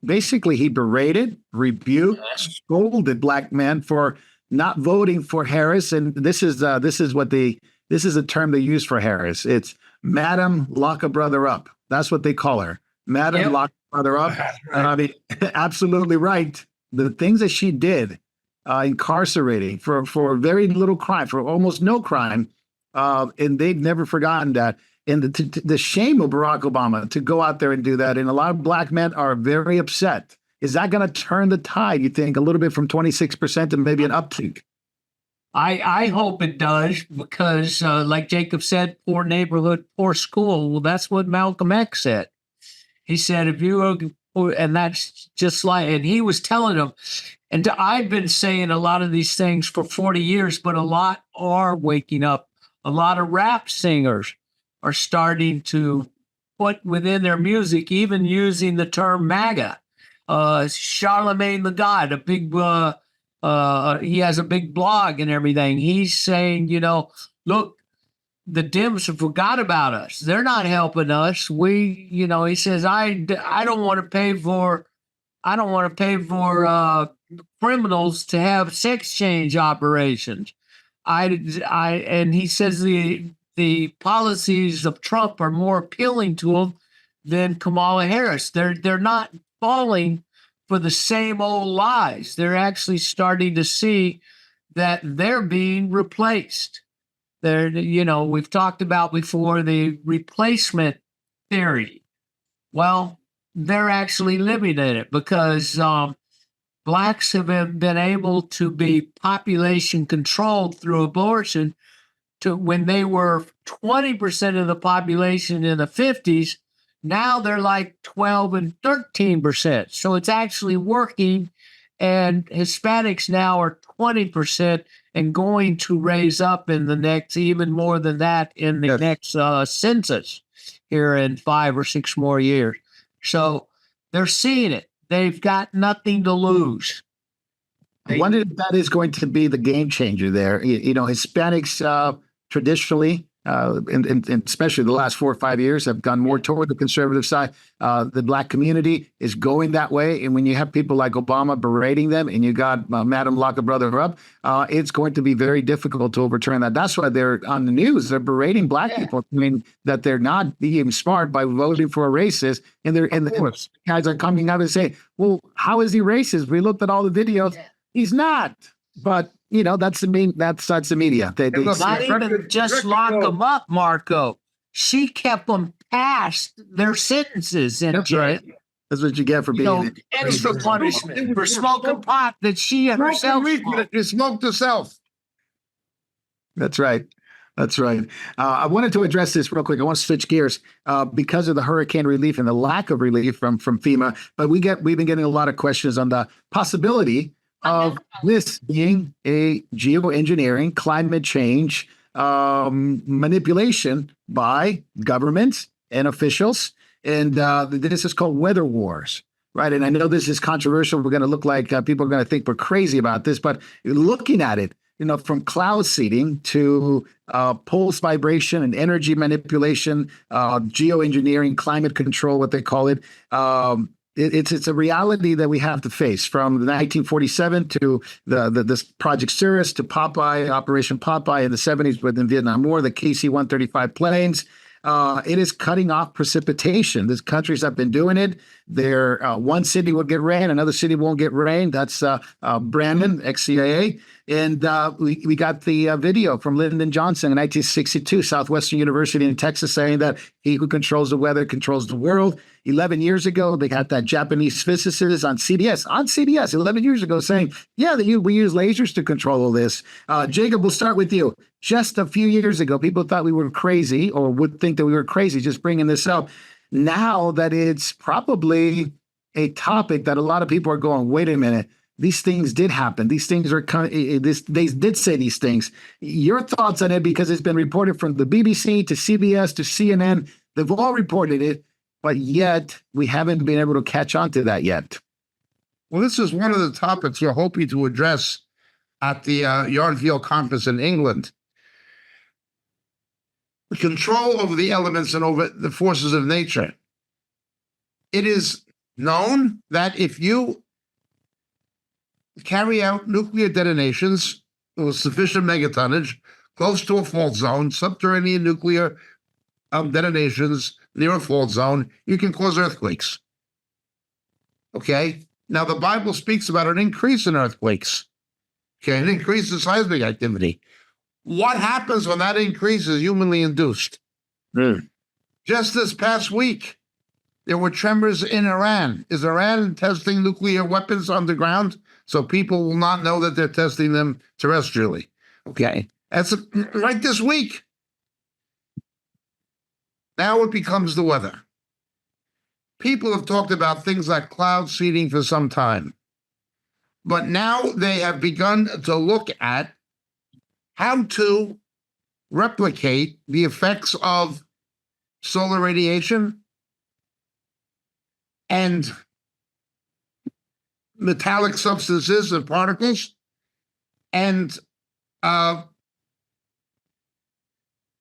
basically he berated, rebuked, scolded black men for not voting for Harris, and this is what the This is a term they use for Harris. It's Madam Lock a Brother Up. That's what they call her. Madam Yep. Lock a Brother Up. And I mean, absolutely right. The things that she did, incarcerating for very little crime, for almost no crime, and they've never forgotten that. And the shame of Barack Obama to go out there and do that. And a lot of black men are very upset. Is that going to turn the tide, you think, a little bit from 26% to maybe an uptick? I hope it does because, like Jacob said, poor neighborhood, poor school. Well, that's what Malcolm X said. He said, if you are, and that's just like, and he was telling them, and I've been saying a lot of these things for 40 years, but a lot are waking up. A lot of rap singers are starting to put within their music, even using the term MAGA. Charlemagne the God, a big, he has a big blog and everything. He's saying, look, the Dems have forgot about us. They're not helping us. He says, I don't want to pay for, criminals to have sex change operations. And he says the policies of Trump are more appealing to him than Kamala Harris. They're not falling for the same old lies. They're actually starting to see that they're being replaced. We've talked about before the replacement theory. Well, they're actually living in it because blacks have been able to be population controlled through abortion to when they were 20% of the population in the 50s. Now they're like 12 and 13%. So it's actually working. And Hispanics now are 20% and going to raise up in the next, even more than that in the next census here in 5 or 6 more years. So they're seeing it. They've got nothing to lose. I wonder if that is going to be the game changer there. Hispanics traditionally, and especially the last 4 or 5 years, have gone more toward the conservative side. The black community is going that way. And when you have people like Obama berating them and you got Madam Lock a Brother Up, it's going to be very difficult to overturn that. That's why they're on the news. They're berating black people, that they're not being smart by voting for a racist. And the guys are coming out and saying, well, how is he racist? We looked at all the videos. Yeah. He's not. But that's the media. They not even just lock them up, Marco. She kept them past their sentences. That's right. That's what you get for being extra punishment for smoking pot that she herself smoked herself. That's right. That's right. I wanted to address this real quick. I want to switch gears because of the hurricane relief and the lack of relief from FEMA. But we've been getting a lot of questions on the possibility of this being a geoengineering, climate change manipulation by governments and officials. And this is called weather wars, right? And I know this is controversial. We're going to look like people are going to think we're crazy about this, but looking at it, from cloud seeding to pulse vibration and energy manipulation, geoengineering, climate control, what they call it. It's a reality that we have to face, from the 1947 to this Project Cirrus to Popeye, Operation Popeye in the 70s with the Vietnam War, the KC-135 planes. It is cutting off precipitation. These countries have been doing it. One city will get rain, another city won't get rain. That's Brandon, ex-CIA. And we got the video from Lyndon Johnson in 1962, Southwestern University in Texas, saying that he who controls the weather controls the world. 11 years ago, they had that Japanese physicist on CBS 11 years ago saying, we use lasers to control all this. Jacob, we'll start with you. Just a few years ago, people thought we were crazy or would think that we were crazy just bringing this up. Now that it's probably a topic that a lot of people are going, wait a minute, these things did happen. These things are they did say these things. Your thoughts on it, because it's been reported from the BBC to CBS to CNN. They've all reported it, but yet we haven't been able to catch on to that yet. Well, this is one of the topics we're hoping to address at the Yarnfield Conference in England. The control over the elements and over the forces of nature. It is known that if you carry out nuclear detonations with sufficient megatonnage, close to a fault zone, subterranean nuclear detonations near a fault zone, you can cause earthquakes. Okay? Now, the Bible speaks about an increase in earthquakes. Okay, an increase in seismic activity. What happens when that increase is humanly induced? Just this past week, there were tremors in Iran. Is Iran testing nuclear weapons underground so people will not know that they're testing them terrestrially? Okay, that's right this week. Now it becomes the weather. People have talked about things like cloud seeding for some time, but now they have begun to look at how to replicate the effects of solar radiation and metallic substances and particles and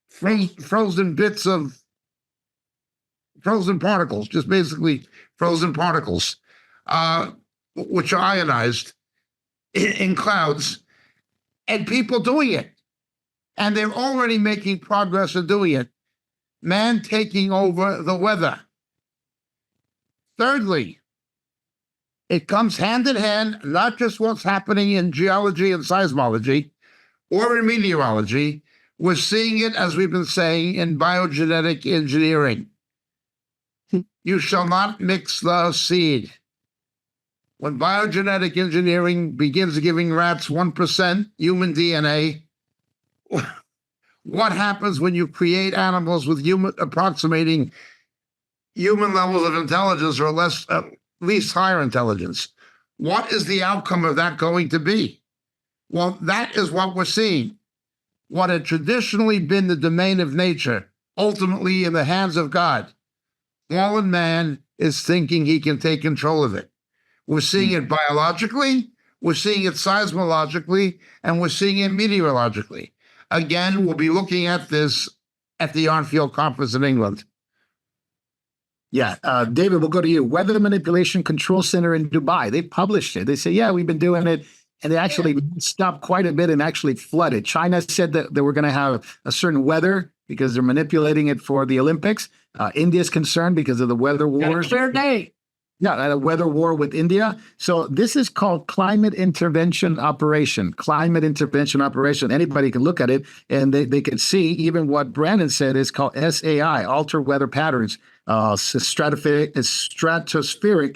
frozen bits of frozen particles, just basically frozen particles, which are ionized in clouds, and people doing it. And they're already making progress in doing it. Man taking over the weather. Thirdly, it comes hand in hand, not just what's happening in geology and seismology or in meteorology. We're seeing it, as we've been saying, in biogenetic engineering. You shall not mix the seed. When biogenetic engineering begins giving rats 1% human DNA, what happens when you create animals with approximating human levels of intelligence or less, at least higher intelligence? What is the outcome of that going to be? Well, that is what we're seeing. What had traditionally been the domain of nature, ultimately in the hands of God, fallen man is thinking he can take control of it. We're seeing it biologically, we're seeing it seismologically, and we're seeing it meteorologically. Again, we'll be looking at this at the Arnfield Conference in England. Yeah, David, we'll go to you. Weather Manipulation Control Center in Dubai. They published it. They say, yeah, we've been doing it. And they actually stopped quite a bit and actually flooded. China said that they were going to have a certain weather because they're manipulating it for the Olympics. India's concerned because of the weather wars. Fair day. Yeah, a weather war with India. So this is called Climate Intervention Operation. Climate Intervention Operation. Anybody can look at it and they can see even what Brandon said is called SAI, Alter Weather Patterns, stratospheric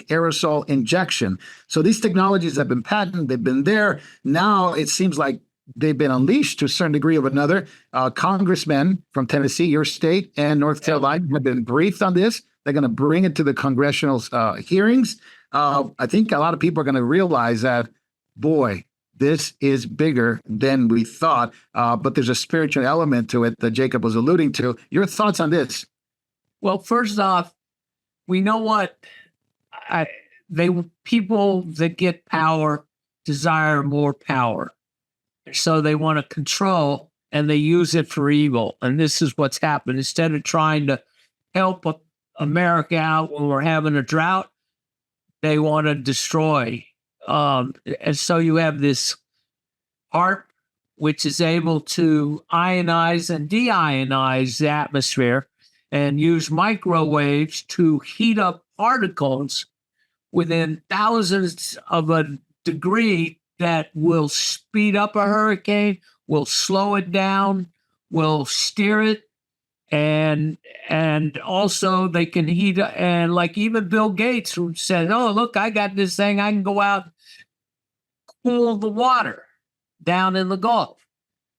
aerosol injection. So these technologies have been patented. They've been there. Now it seems like they've been unleashed to a certain degree of another. Congressmen from Tennessee, your state, and North Carolina have been briefed on this. They're going to bring it to the congressional hearings. I think a lot of people are going to realize that, boy, this is bigger than we thought. But there's a spiritual element to it that Jacob was alluding to. Your thoughts on this? Well, first off, we know what people that get power desire more power. So they want to control and they use it for evil. And this is what's happened. Instead of trying to help America out when we're having a drought, they want to destroy. And so you have this HAARP, which is able to ionize and deionize the atmosphere and use microwaves to heat up particles within thousandths of a degree that will speed up a hurricane, will slow it down, will steer it. And also they can heat, and like even Bill Gates who said, oh, look, I got this thing. I can go out, cool the water down in the Gulf.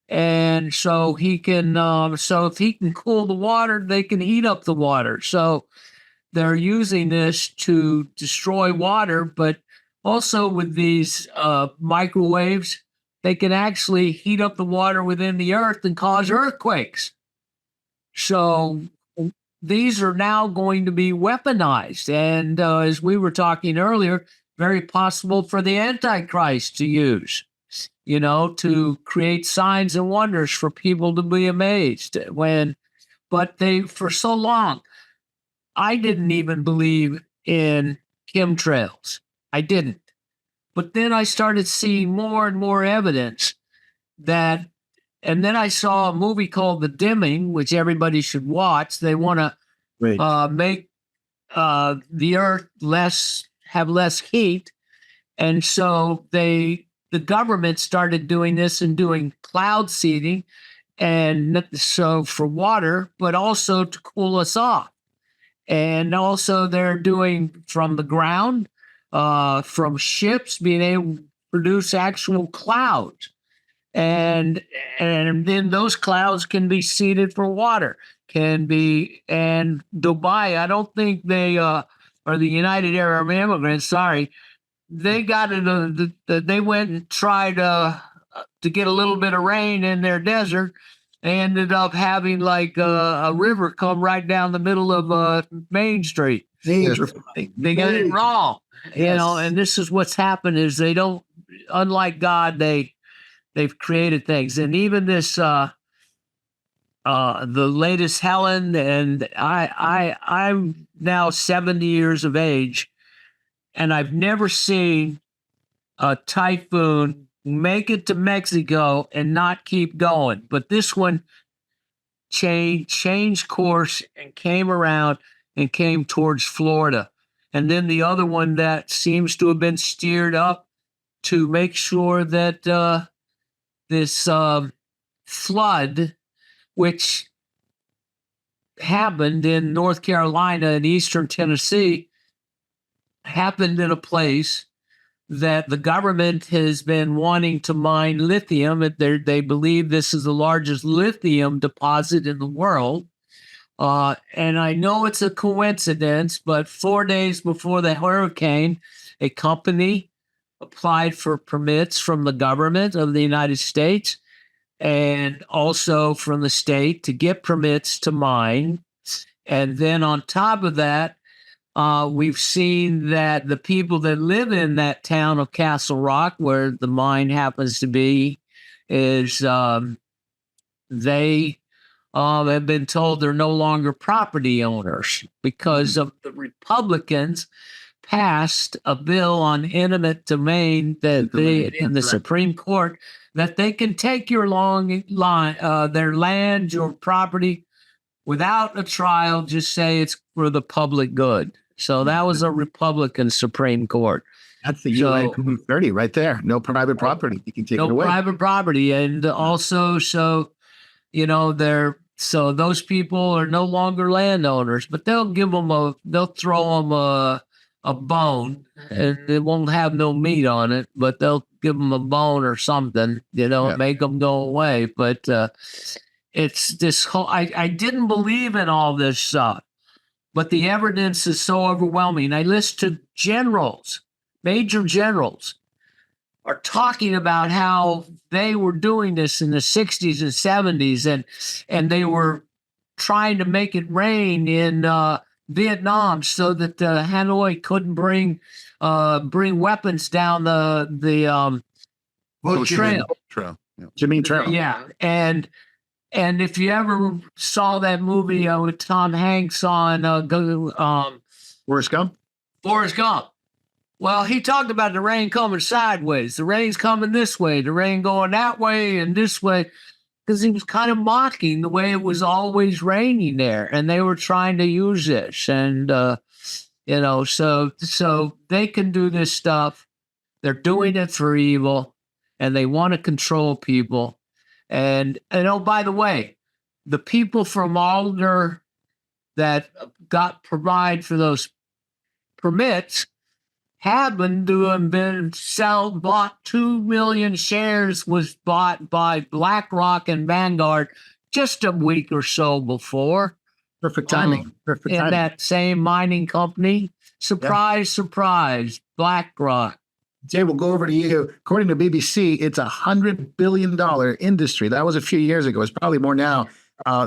And so he can, so if he can cool the water, they can heat up the water. So they're using this to destroy water, but also with these microwaves, they can actually heat up the water within the earth and cause earthquakes. So these are now going to be weaponized. And as we were talking earlier, very possible for the Antichrist to use, to create signs and wonders for people to be amazed but for so long, I didn't even believe in chemtrails. I didn't. But then I started seeing more and more evidence that And then I saw a movie called The Dimming, which everybody should watch. They want to make the Earth have less heat, and so the government started doing this and doing cloud seeding, and so for water, but also to cool us off. And also they're doing from the ground, from ships, being able to produce actual clouds. And then those clouds can be seeded for water, and Dubai, I don't think they, or the United Arab Emirates, sorry, they got it, they went and tried to get a little bit of rain in their desert. They ended up having like a river come right down the middle of Main Street. They got it wrong, and this is what's happened is they don't, unlike God, they've created things. And even this, the latest Helen, and I'm now 70 years of age, and I've never seen a typhoon make it to Mexico and not keep going. But this one changed course and came around and came towards Florida. And then the other one that seems to have been steered up to make sure that this flood, which happened in North Carolina and eastern Tennessee, happened in a place that the government has been wanting to mine lithium. They believe this is the largest lithium deposit in the world. And I know it's a coincidence, but 4 days before the hurricane, a company applied for permits from the government of the United States and also from the state to get permits to mine. And then on top of that, we've seen that the people that live in that town of Castle Rock, where the mine happens to be, is they have been told they're no longer property owners because of the Republicans passed a bill on eminent domain that they, in the Supreme Court, that they can take your their land, your property, without a trial. Just say it's for the public good. So that was a Republican Supreme Court. That's the UN 30 right there. No private property. You can take it away. No private property. And also, so, so those people are no longer landowners, but they'll throw them a bone, and it won't have no meat on it, but they'll give them a bone or something, make them go away. But it's this whole, I didn't believe in all this stuff, but the evidence is so overwhelming. I list to generals, major generals, are talking about how they were doing this in the 60s and 70s, and they were trying to make it rain in Vietnam so that Hanoi couldn't bring weapons down the trail. Jimmy Trail. Yeah, and if you ever saw that movie with Tom Hanks on Forrest Gump. Forrest Gump. Well, he talked about the rain coming sideways. The rain's coming this way, the rain going that way and this way, because he was kind of mocking the way it was always raining there, and they were trying to use this, and so they can do this stuff. They're doing it for evil, and they want to control people. And by the way, the people from Alder that provide for those permits happened to have bought 2 million shares, was bought by BlackRock and Vanguard just a week or so before. Perfect timing. Perfect in timing. that same mining company. Surprise, surprise, BlackRock. Jay, we'll go over to you. According to BBC, it's $100 billion industry. That was a few years ago. It's probably more now.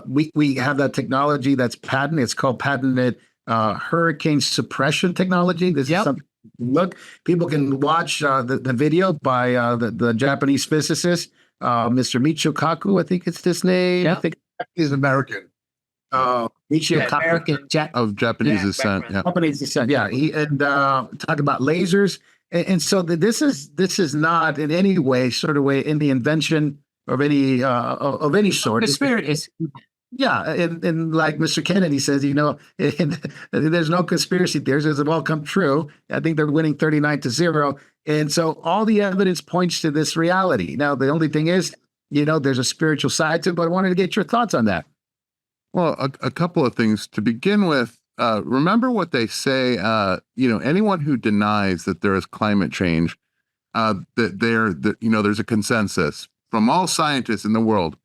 We have that technology that's patented. It's called patented hurricane suppression technology. This is something. Look, people can watch the video by the Japanese physicist, Mr. Michio Kaku, I think it's his name. Yep. I think he's American. Michio Kaku. American Of Japanese descent. Yeah. Japanese descent. Yeah. Talk about lasers. And so this is not in any way in the invention of any sort. The spirit is Yeah, and like Mr. Kennedy says, there's no conspiracy theories. It's all come true. I think they're winning 39-0. And so all the evidence points to this reality. Now, the only thing is, there's a spiritual side to it, but I wanted to get your thoughts on that. Well, a couple of things to begin with. Remember what they say, anyone who denies that there is climate change, there's a consensus from all scientists in the world.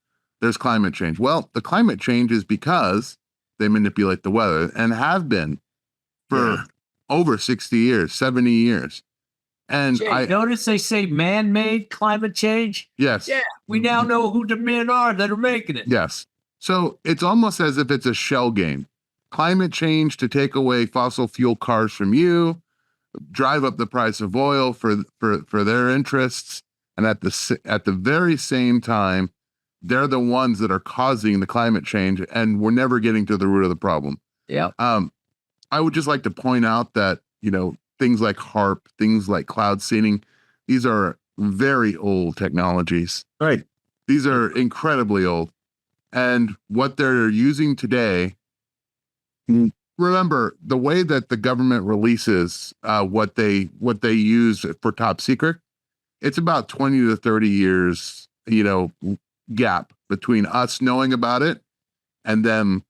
There's climate change. Well, the climate change is because they manipulate the weather and have been for over 60 years, 70 years. And Jay, notice they say man-made climate change. Yes. Yeah. We now know who the men are that are making it. Yes. So it's almost as if it's a shell game. Climate change to take away fossil fuel cars from you, drive up the price of oil for their interests, and at the very same time, they're the ones that are causing the climate change, and we're never getting to the root of the problem. Yeah. I would just like to point out that, things like HARP, things like cloud seeding, these are very old technologies. Right. These are incredibly old. And what they're using today, remember the way that the government releases what they use for top secret, it's about 20 to 30 years, gap between us knowing about it and them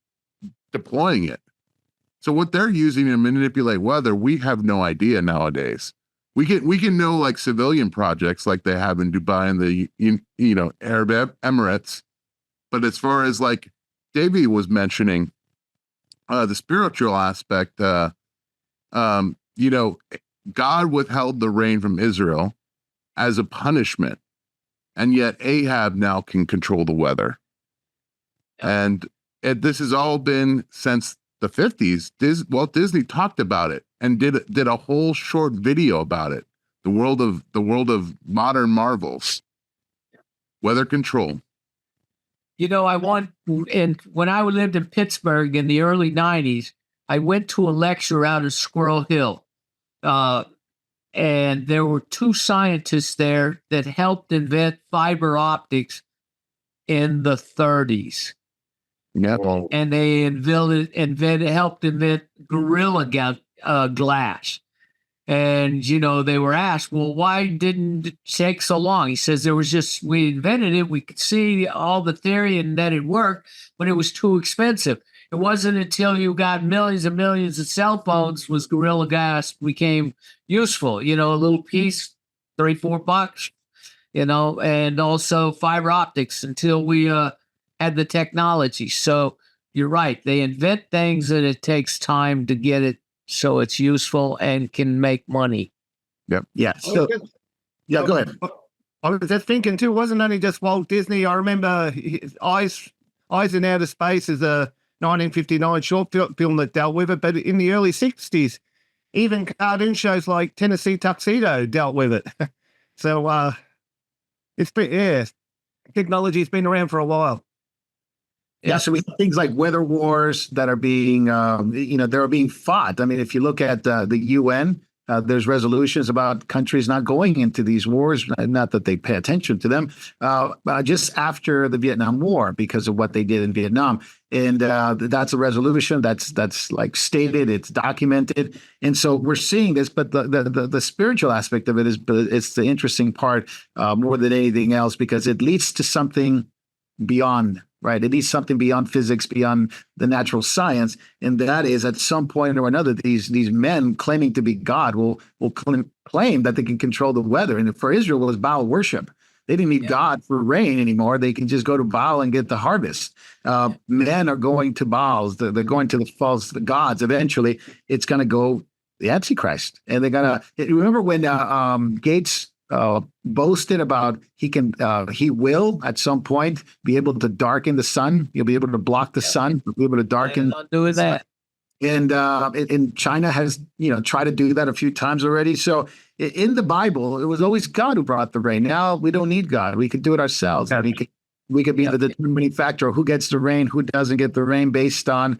deploying it. So what they're using to manipulate weather, we have no idea nowadays. We can know like civilian projects like they have in Dubai and the Arab Emirates, but as far as like Davey was mentioning, the spiritual aspect, God withheld the rain from Israel as a punishment. And yet Ahab now can control the weather. And this has all been since the 50s. Walt Disney talked about it and did a whole short video about it. The world of modern marvels. Weather control. When I lived in Pittsburgh in the early 90s, I went to a lecture out at Squirrel Hill. And there were two scientists there that helped invent fiber optics in the 30s. Yeah. And they helped invent Gorilla Glass. And, they were asked, well, why didn't it take so long? He says we invented it. We could see all the theory and that it worked, but it was too expensive. It wasn't until you got millions and millions of cell phones was Gorilla Glass became useful. A little piece, $3-4, and also fiber optics until we had the technology. So you're right. They invent things and it takes time to get it so it's useful and can make money. Yep. Yeah. So, yeah, go ahead. I was just thinking too, it wasn't only just Walt Disney. I remember his Eyes in Outer Space is a 1959 short film that dealt with it, but in the early 60s, even cartoon shows like Tennessee Tuxedo dealt with it. So technology's been around for a while. Yeah, so we have things like weather wars that are being, they're being fought. I mean, if you look at the UN, there's resolutions about countries not going into these wars, not that they pay attention to them, just after the Vietnam War because of what they did in Vietnam. And that's a resolution that's like stated, it's documented. And so we're seeing this, but the spiritual aspect of it it's the interesting part more than anything else, because it leads to something beyond. Right. It needs something beyond physics, beyond the natural science. And that is at some point or another, these men claiming to be God will claim that they can control the weather. And for Israel, it was Baal worship. They didn't need God for rain anymore. They can just go to Baal and get the harvest. Men are going to Baals. They're going to the false gods. Eventually, it's going to go the Antichrist. And they're going to remember when Gates boasted about he will at some point be able to darken the sun. He'll be able to block the sun. He'll be able to darken. Doing that. And China has tried to do that a few times already. So in the Bible, it was always God who brought the rain. Now we don't need God. We can do it ourselves. we could be the determining factor of who gets the rain, who doesn't get the rain, based on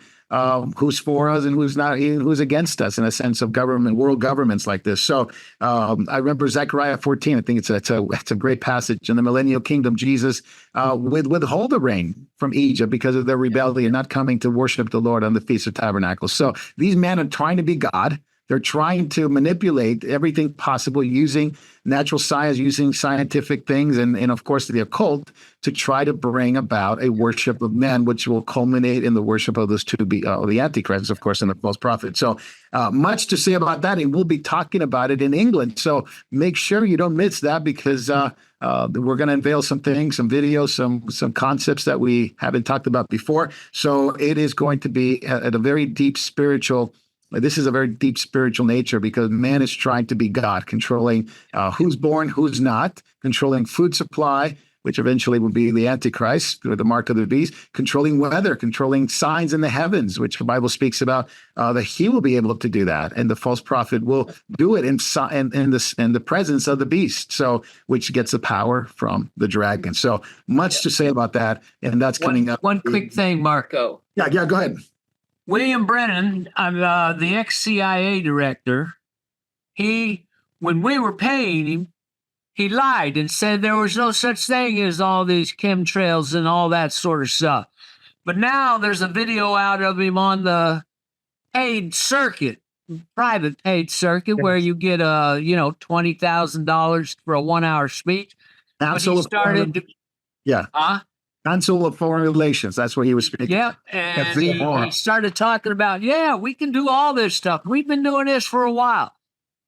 who's for us and who's not, who's against us, in a sense of government, world governments like this. So I remember Zechariah 14. I think it's a great passage. In the millennial kingdom, Jesus would withhold the rain from Egypt because of their rebellion, not coming to worship the Lord on the Feast of Tabernacles. So these men are trying to be God. They're trying to manipulate everything possible using natural science, using scientific things, and of course the occult, to try to bring about a worship of men, which will culminate in the worship of those the Antichrist, of course, and the false prophet. So much to say about that, and we'll be talking about it in England. So make sure you don't miss that, because we're going to unveil some things, some videos, some concepts that we haven't talked about before. So it is going to be at a very deep spiritual. This is a very deep spiritual nature, because man is trying to be God, controlling who's born, who's not, controlling food supply, which eventually will be the Antichrist, or the mark of the beast, controlling weather, controlling signs in the heavens, which the Bible speaks about, that he will be able to do that. And the false prophet will do it in the presence of the beast, so which gets the power from the dragon. So much to say about that. And that's coming up. One quick thing, Marco. Yeah, go ahead. William Brennan, the ex-CIA director, when we were paying him, he lied and said there was no such thing as all these chemtrails and all that sort of stuff. But now there's a video out of him on the paid circuit, private paid circuit, where you get $20,000 for a 1-hour speech. Council of Foreign Relations. That's where he was speaking. Yeah, and he started talking about, we can do all this stuff. We've been doing this for a while.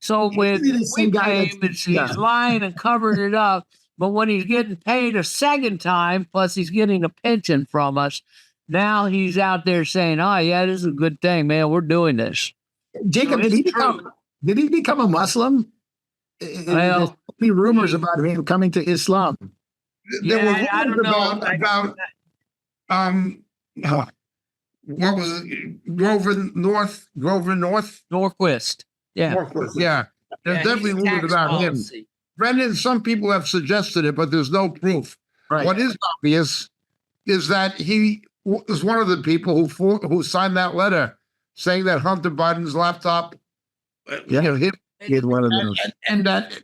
So when we pay him, he's lying and covering it up. But when he's getting paid a second time, plus he's getting a pension from us, now he's out there saying, "Oh yeah, this is a good thing, man. We're doing this." Jacob, did he become a Muslim? Well, there's rumors about him coming to Islam. There were rumors about what was it? Grover North? Norquist. Yeah. Norquist, yeah. There's definitely rumors about him. Brendan, some people have suggested it, but there's no proof. Right. What is obvious is that he was one of the people who signed that letter saying that Hunter Biden's laptop hit one of those. And that,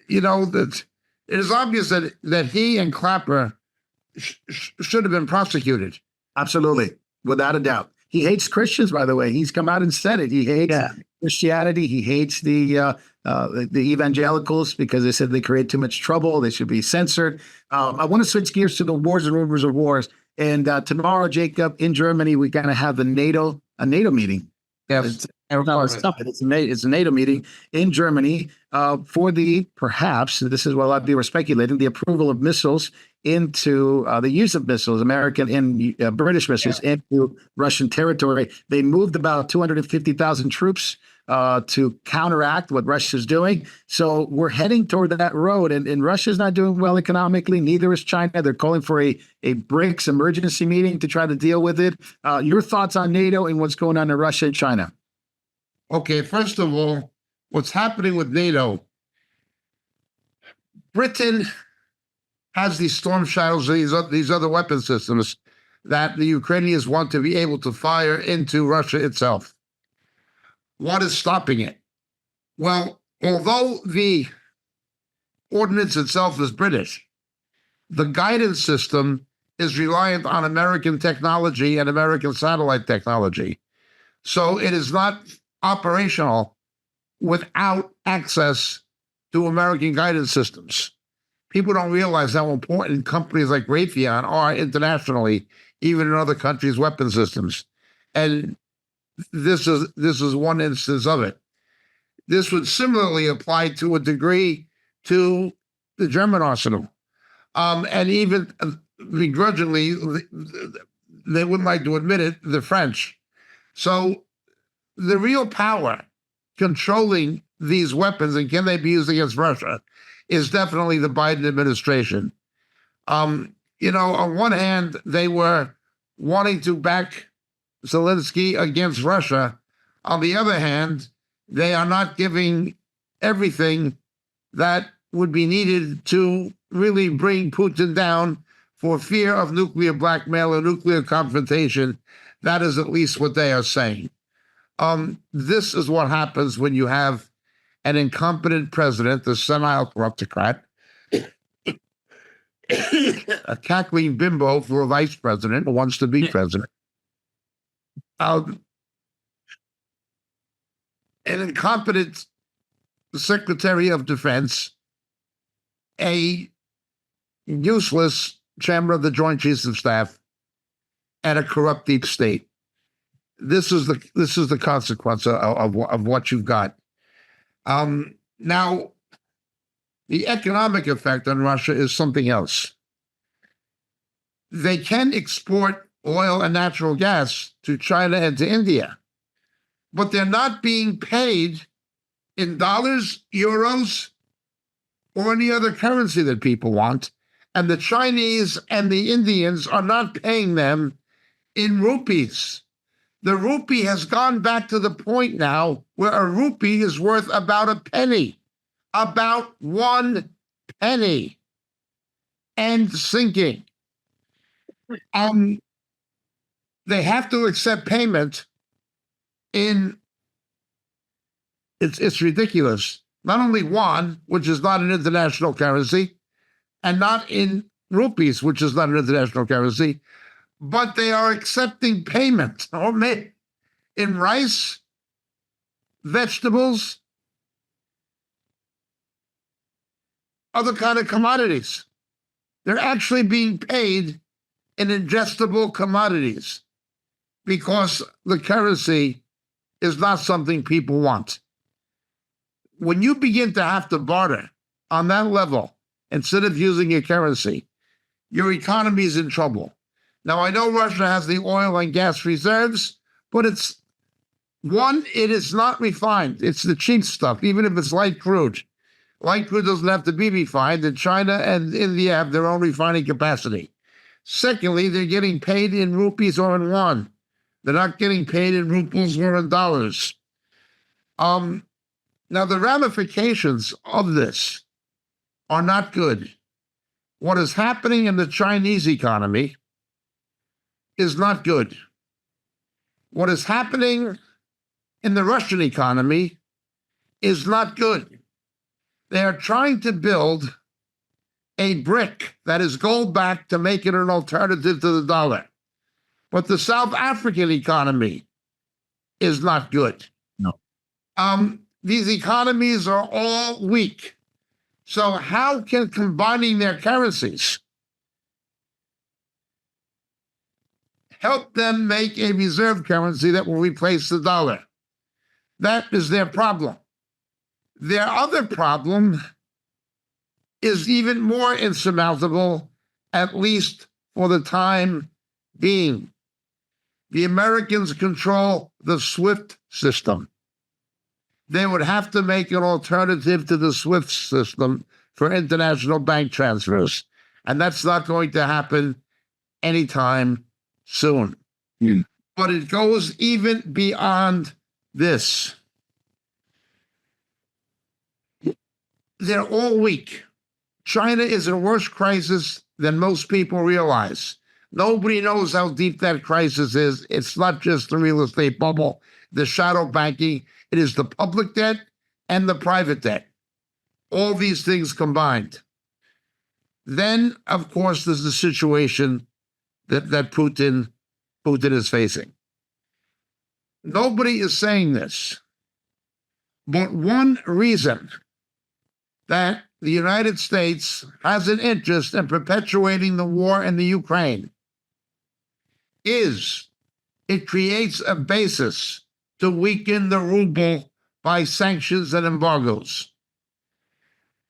that it is obvious that he and Clapper should have been prosecuted. Absolutely. Without a doubt. He hates Christians, by the way. He's come out and said it. He hates Christianity. He hates the evangelicals, because they said they create too much trouble. They should be censored. I want to switch gears to the wars and rumors of wars. And tomorrow, Jacob, in Germany, we're going to have a NATO meeting. Yes. It's a NATO meeting in Germany for perhaps, this is what a lot of people are speculating, the approval of missiles into the use of missiles, American and British missiles, into Russian territory. They moved about 250,000 troops to counteract what Russia's doing. So we're heading toward that road, and Russia's not doing well economically. Neither is China. They're calling for a BRICS emergency meeting to try to deal with it. Your thoughts on NATO and what's going on in Russia and China? Okay, first of all, what's happening with NATO? Britain has these Storm Shadows, these other weapon systems that the Ukrainians want to be able to fire into Russia itself. What is stopping it? Well, although the ordinance itself is British, the guidance system is reliant on American technology and American satellite technology. So it is not operational without access to American guidance systems. People don't realize how important companies like Raytheon are internationally, even in other countries' weapon systems. And this is one instance of it. This would similarly apply to a degree to the German arsenal. And even begrudgingly, they wouldn't like to admit it, the French. So the real power controlling these weapons, and can they be used against Russia, is definitely the Biden administration. On one hand, they were wanting to back Zelensky against Russia. On the other hand, they are not giving everything that would be needed to really bring Putin down for fear of nuclear blackmail or nuclear confrontation. That is at least what they are saying. This is what happens when you have an incompetent president, the senile corruptocrat, a cackling bimbo for a vice president who wants to be president, an incompetent Secretary of Defense, a useless chairman of the Joint Chiefs of Staff, and a corrupt deep state. This is the consequence of what you've got. Now, the economic effect on Russia is something else. They can export oil and natural gas to China and to India, but they're not being paid in dollars, euros, or any other currency that people want. And the Chinese and the Indians are not paying them in rupees. The rupee has gone back to the point now where a rupee is worth about a penny, about 1 penny, and sinking. They have to accept payment in, it's ridiculous. Not only yuan, which is not an international currency, and not in rupees, which is not an international currency, but they are accepting payment in rice, vegetables, other kind of commodities. They're actually being paid in ingestible commodities because the currency is not something people want. When you begin to have to barter on that level, instead of using a currency, your economy is in trouble. Now, I know Russia has the oil and gas reserves, but it is not refined. It's the cheap stuff, even if it's light crude. Light crude doesn't have to be refined, and China and India have their own refining capacity. Secondly, they're getting paid in rupees or in yuan. They're not getting paid in rubles or in dollars. Now, the ramifications of this are not good. What is happening in the Chinese economy is not good. What is happening in the Russian economy is not good. They are trying to build a brick that is gold-backed to make it an alternative to the dollar. But the South African economy is not good. No. These economies are all weak. So how can combining their currencies help them make a reserve currency that will replace the dollar? That is their problem. Their other problem is even more insurmountable, at least for the time being. The Americans control the SWIFT system. They would have to make an alternative to the SWIFT system for international bank transfers. And that's not going to happen anytime soon. Mm. But it goes even beyond this. They're all weak. China is in a worse crisis than most people realize. Nobody knows how deep that crisis is. It's not just the real estate bubble, the shadow banking. It is the public debt and the private debt. All these things combined. Then, of course, there's the situation that Putin is facing. Nobody is saying this, but one reason that the United States has an interest in perpetuating the war in the Ukraine is it creates a basis to weaken the ruble by sanctions and embargoes.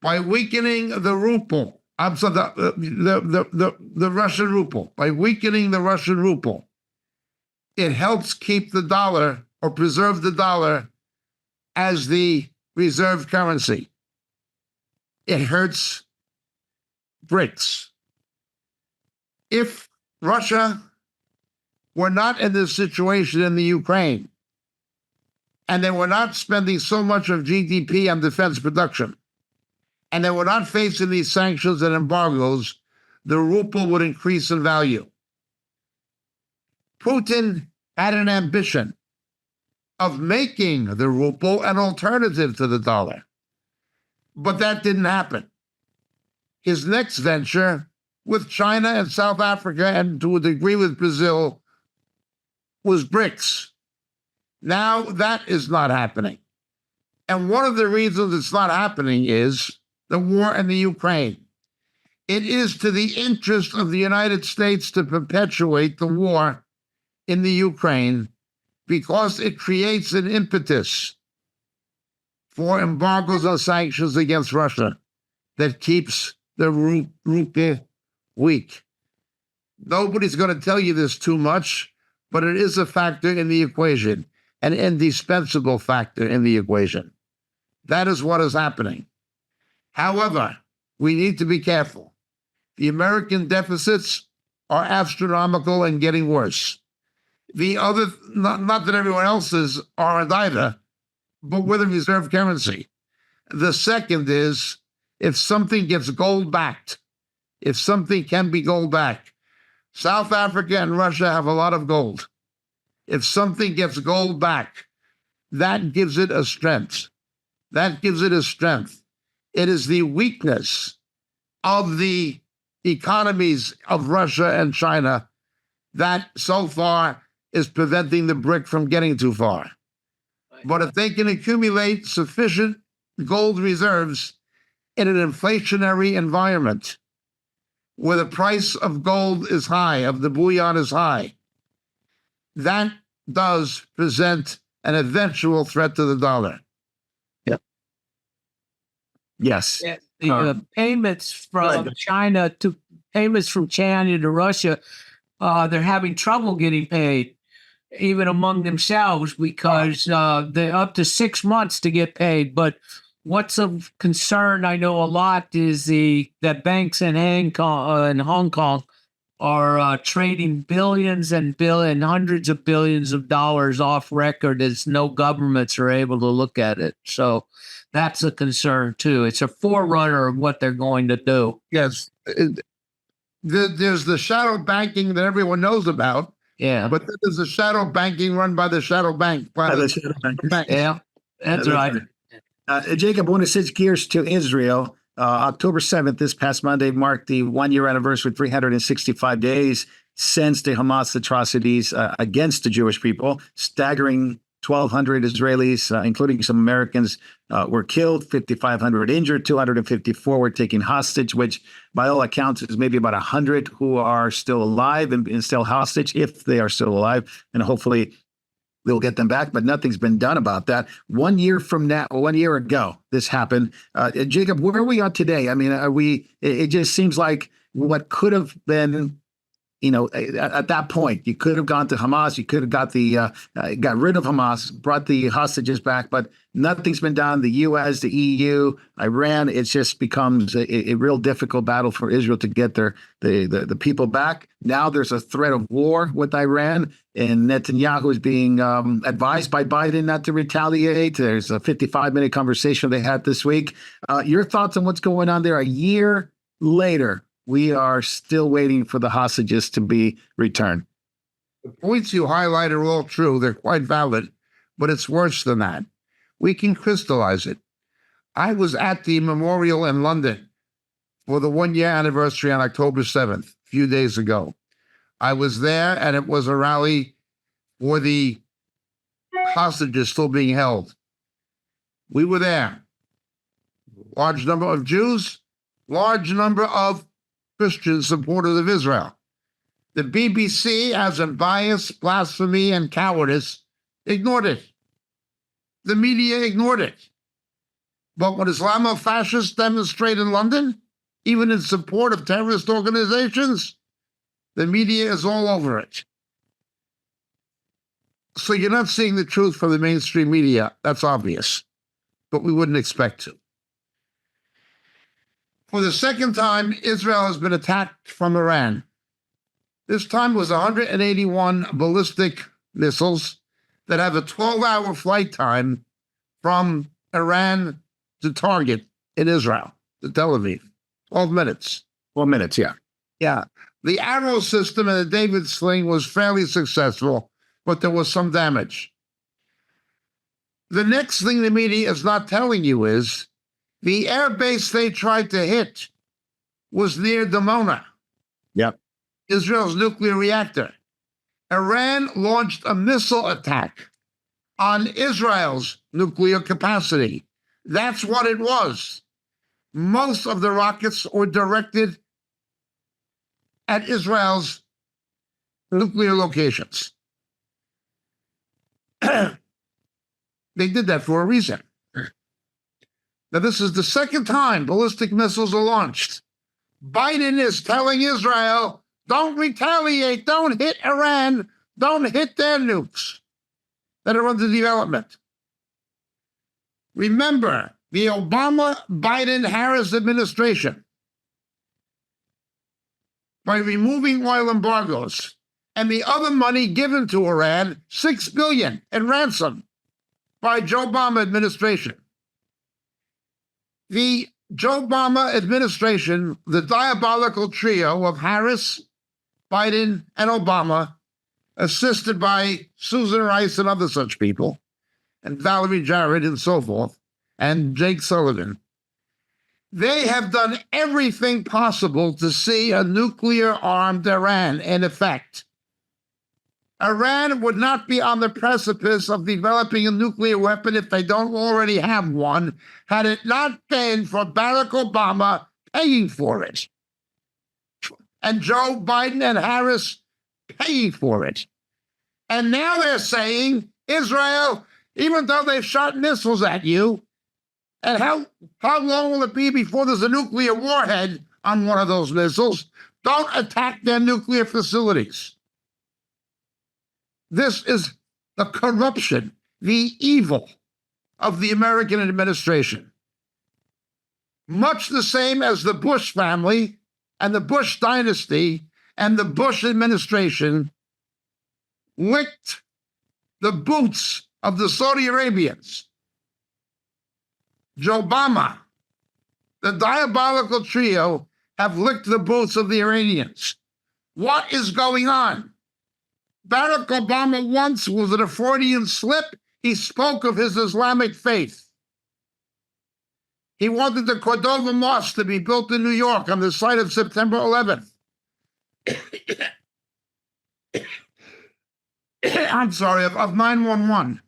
By weakening the ruble, the Russian ruble, by weakening the Russian ruble, it helps keep the dollar or preserve the dollar as the reserve currency. It hurts BRICS. If Russia were not in this situation in the Ukraine, and they were not spending so much of GDP on defense production, and they were not facing these sanctions and embargoes, the ruble would increase in value. Putin had an ambition of making the ruble an alternative to the dollar, but that didn't happen. His next venture with China and South Africa, and to a degree with Brazil, was BRICS. Now that is not happening. And one of the reasons it's not happening is the war in the Ukraine. It is to the interest of the United States to perpetuate the war in the Ukraine because it creates an impetus for embargoes or sanctions against Russia that keeps the ruble weak. Nobody's going to tell you this too much, but it is a factor in the equation, an indispensable factor in the equation. That is what is happening. However, we need to be careful. The American deficits are astronomical and getting worse. The other, not that everyone else's aren't either, but with a reserve currency. The second is, if something gets gold-backed, if something can be gold-backed, South Africa and Russia have a lot of gold. If something gets gold back, that gives it a strength. That gives it a strength. It is the weakness of the economies of Russia and China that so far is preventing the BRIC from getting too far. But if they can accumulate sufficient gold reserves in an inflationary environment where the price of gold is high, of the bullion is high, that does present an eventual threat to the dollar. Yep. Yes. Yeah, the payments from China to Russia, they're having trouble getting paid, even among themselves, because they're up to 6 months to get paid. But what's of concern, I know a lot, is that banks in Hong Kong are trading billions and hundreds of billions of dollars off record as no governments are able to look at it. So that's a concern too. It's a forerunner of what they're going to do. Yes. There's the shadow banking that everyone knows about. Yeah. But then there's the shadow banking run by the shadow bank. By the shadow bank. Yeah, that's right. Jacob, I want to switch gears to Israel. October 7th, this past Monday, marked the one-year anniversary, 365 days since the Hamas atrocities against the Jewish people. Staggering 1,200 Israelis, including some Americans, were killed, 5,500 injured, 254 were taken hostage, which by all accounts is maybe about 100 who are still alive and still hostage, if they are still alive. And hopefully we'll get them back, but nothing's been done about that. 1 year from now, 1 year ago, this happened. Jacob, where are we at today? I mean, it just seems like what could have been, at that point, you could have gone to Hamas, you could have got rid of Hamas, brought the hostages back, but nothing's been done. The U.S., the EU, Iran, it just becomes a real difficult battle for Israel to get the people back. Now there's a threat of war with Iran, and Netanyahu is being advised by Biden not to retaliate. There's a 55-minute conversation they had this week. Your thoughts on what's going on there? A year later, we are still waiting for the hostages to be returned. The points you highlight are all true. They're quite valid, but it's worse than that. We can crystallize it. I was at the memorial in London for the 1 year anniversary on October 7th, a few days ago. I was there, and it was a rally for the hostages still being held. We were there. Large number of Jews, large number of Christian supporters of Israel. The BBC, as in bias, blasphemy, and cowardice, ignored it. The media ignored it. But when Islamofascists demonstrate in London, even in support of terrorist organizations, the media is all over it. So you're not seeing the truth from the mainstream media. That's obvious. But we wouldn't expect to. For the second time, Israel has been attacked from Iran. This time was 181 ballistic missiles that have a 12-hour flight time from Iran to target in Israel, to Tel Aviv. 12 minutes. 12 minutes, yeah. Yeah. The arrow system and the David sling was fairly successful, but there was some damage. The next thing the media is not telling you is the air base they tried to hit was near Dimona. Yep. Israel's nuclear reactor. Iran launched a missile attack on Israel's nuclear capacity. That's what it was. Most of the rockets were directed at Israel's nuclear locations. They did that for a reason. Now, this is the second time ballistic missiles are launched. Biden is telling Israel, don't retaliate, don't hit Iran, don't hit their nukes that are under development. Remember, the Obama, Biden, Harris administration, by removing oil embargoes and the other money given to Iran, $6 billion in ransom by Joe Obama administration. The Joe Obama administration, the diabolical trio of Harris, Biden, and Obama, assisted by Susan Rice and other such people, and Valerie Jarrett and so forth, and Jake Sullivan, they have done everything possible to see a nuclear-armed Iran in effect. Iran would not be on the precipice of developing a nuclear weapon if they don't already have one, had it not been for Barack Obama paying for it. And Joe Biden and Harris paying for it. And now they're saying, Israel, even though they've shot missiles at you, and how long will it be before there's a nuclear warhead on one of those missiles? Don't attack their nuclear facilities. This is the corruption, the evil of the American administration. Much the same as the Bush family and the Bush dynasty and the Bush administration licked the boots of the Saudi Arabians. Joe Obama, the diabolical trio, have licked the boots of the Iranians. What is going on? Barack Obama once was an Freudian slip. He spoke of his Islamic faith. He wanted the Cordova Mosque to be built in New York on the site of September 11th. I'm sorry, of 9/11,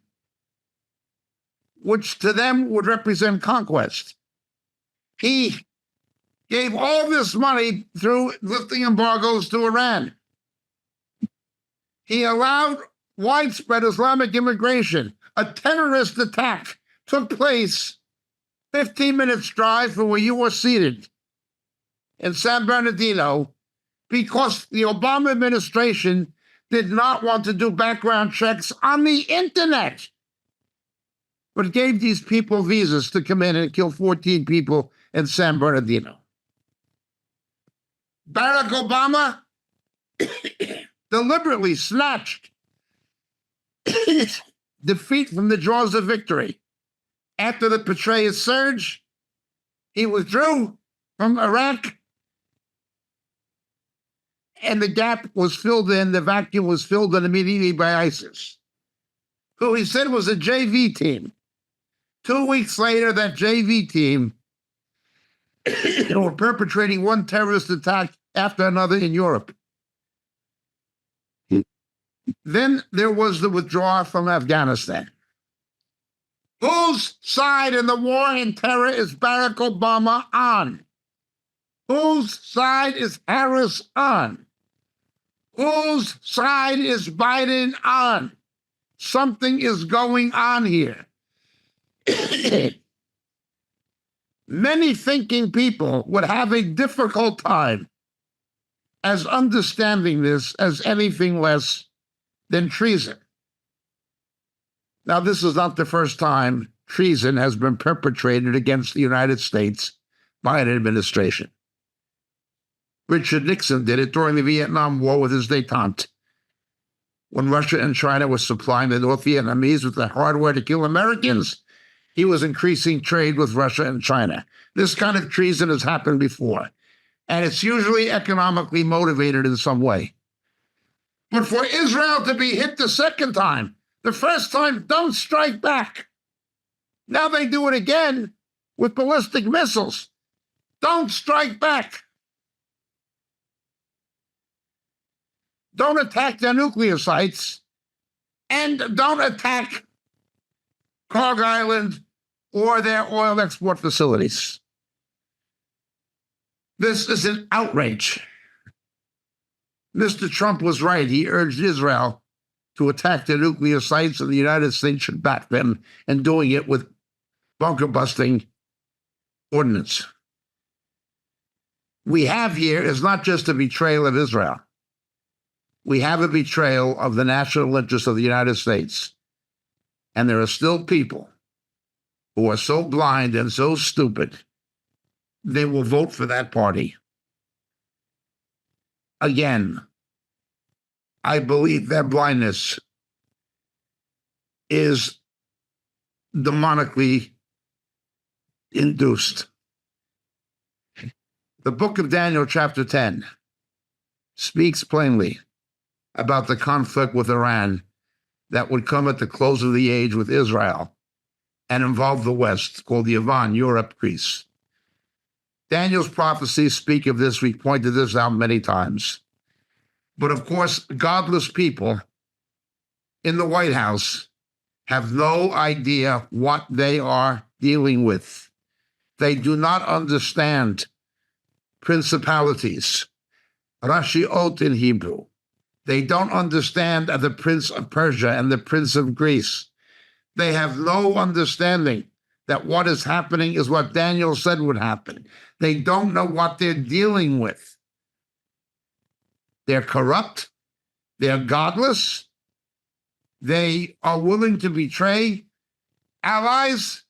which to them would represent conquest. He gave all this money through lifting embargoes to Iran. He allowed widespread Islamic immigration. A terrorist attack took place 15 minutes drive from where you were seated in San Bernardino because the Obama administration did not want to do background checks on the internet, but gave these people visas to come in and kill 14 people in San Bernardino. Barack Obama deliberately snatched defeat from the jaws of victory. After the Petraeus surge, he withdrew from Iraq, and the gap was filled in, the vacuum was filled in immediately by ISIS, who he said was a JV team. 2 weeks later, that JV team were perpetrating one terrorist attack after another in Europe. Then there was the withdrawal from Afghanistan. Whose side in the war and terror is Barack Obama on? Whose side is Harris on? Whose side is Biden on? Something is going on here. Many thinking people would have a difficult time as understanding this as anything less than treason. Now, this is not the first time treason has been perpetrated against the United States by an administration. Richard Nixon did it during the Vietnam War with his détente, when Russia and China were supplying the North Vietnamese with the hardware to kill Americans. He was increasing trade with Russia and China. This kind of treason has happened before. And it's usually economically motivated in some way. But for Israel to be hit the second time, the first time, don't strike back. Now they do it again with ballistic missiles. Don't strike back. Don't attack their nuclear sites, and don't attack Kog Island or their oil export facilities. This is an outrage. Mr. Trump was right. He urged Israel to attack their nuclear sites, and the United States should back them, and doing it with bunker-busting ordnance. We have here is not just a betrayal of Israel. We have a betrayal of the national interest of the United States. And there are still people who are so blind and so stupid, they will vote for that party. Again, I believe their blindness is demonically induced. The book of Daniel, chapter 10, speaks plainly about the conflict with Iran that would come at the close of the age with Israel and involve the West, called the Yavan, Europe, Greece. Daniel's prophecies speak of this. We pointed this out many times. But of course, godless people in the White House have no idea what they are dealing with. They do not understand principalities, Rashiot in Hebrew. They don't understand the Prince of Persia and the Prince of Greece. They have no understanding that what is happening is what Daniel said would happen. They don't know what they're dealing with. They're corrupt. They're godless. They are willing to betray allies.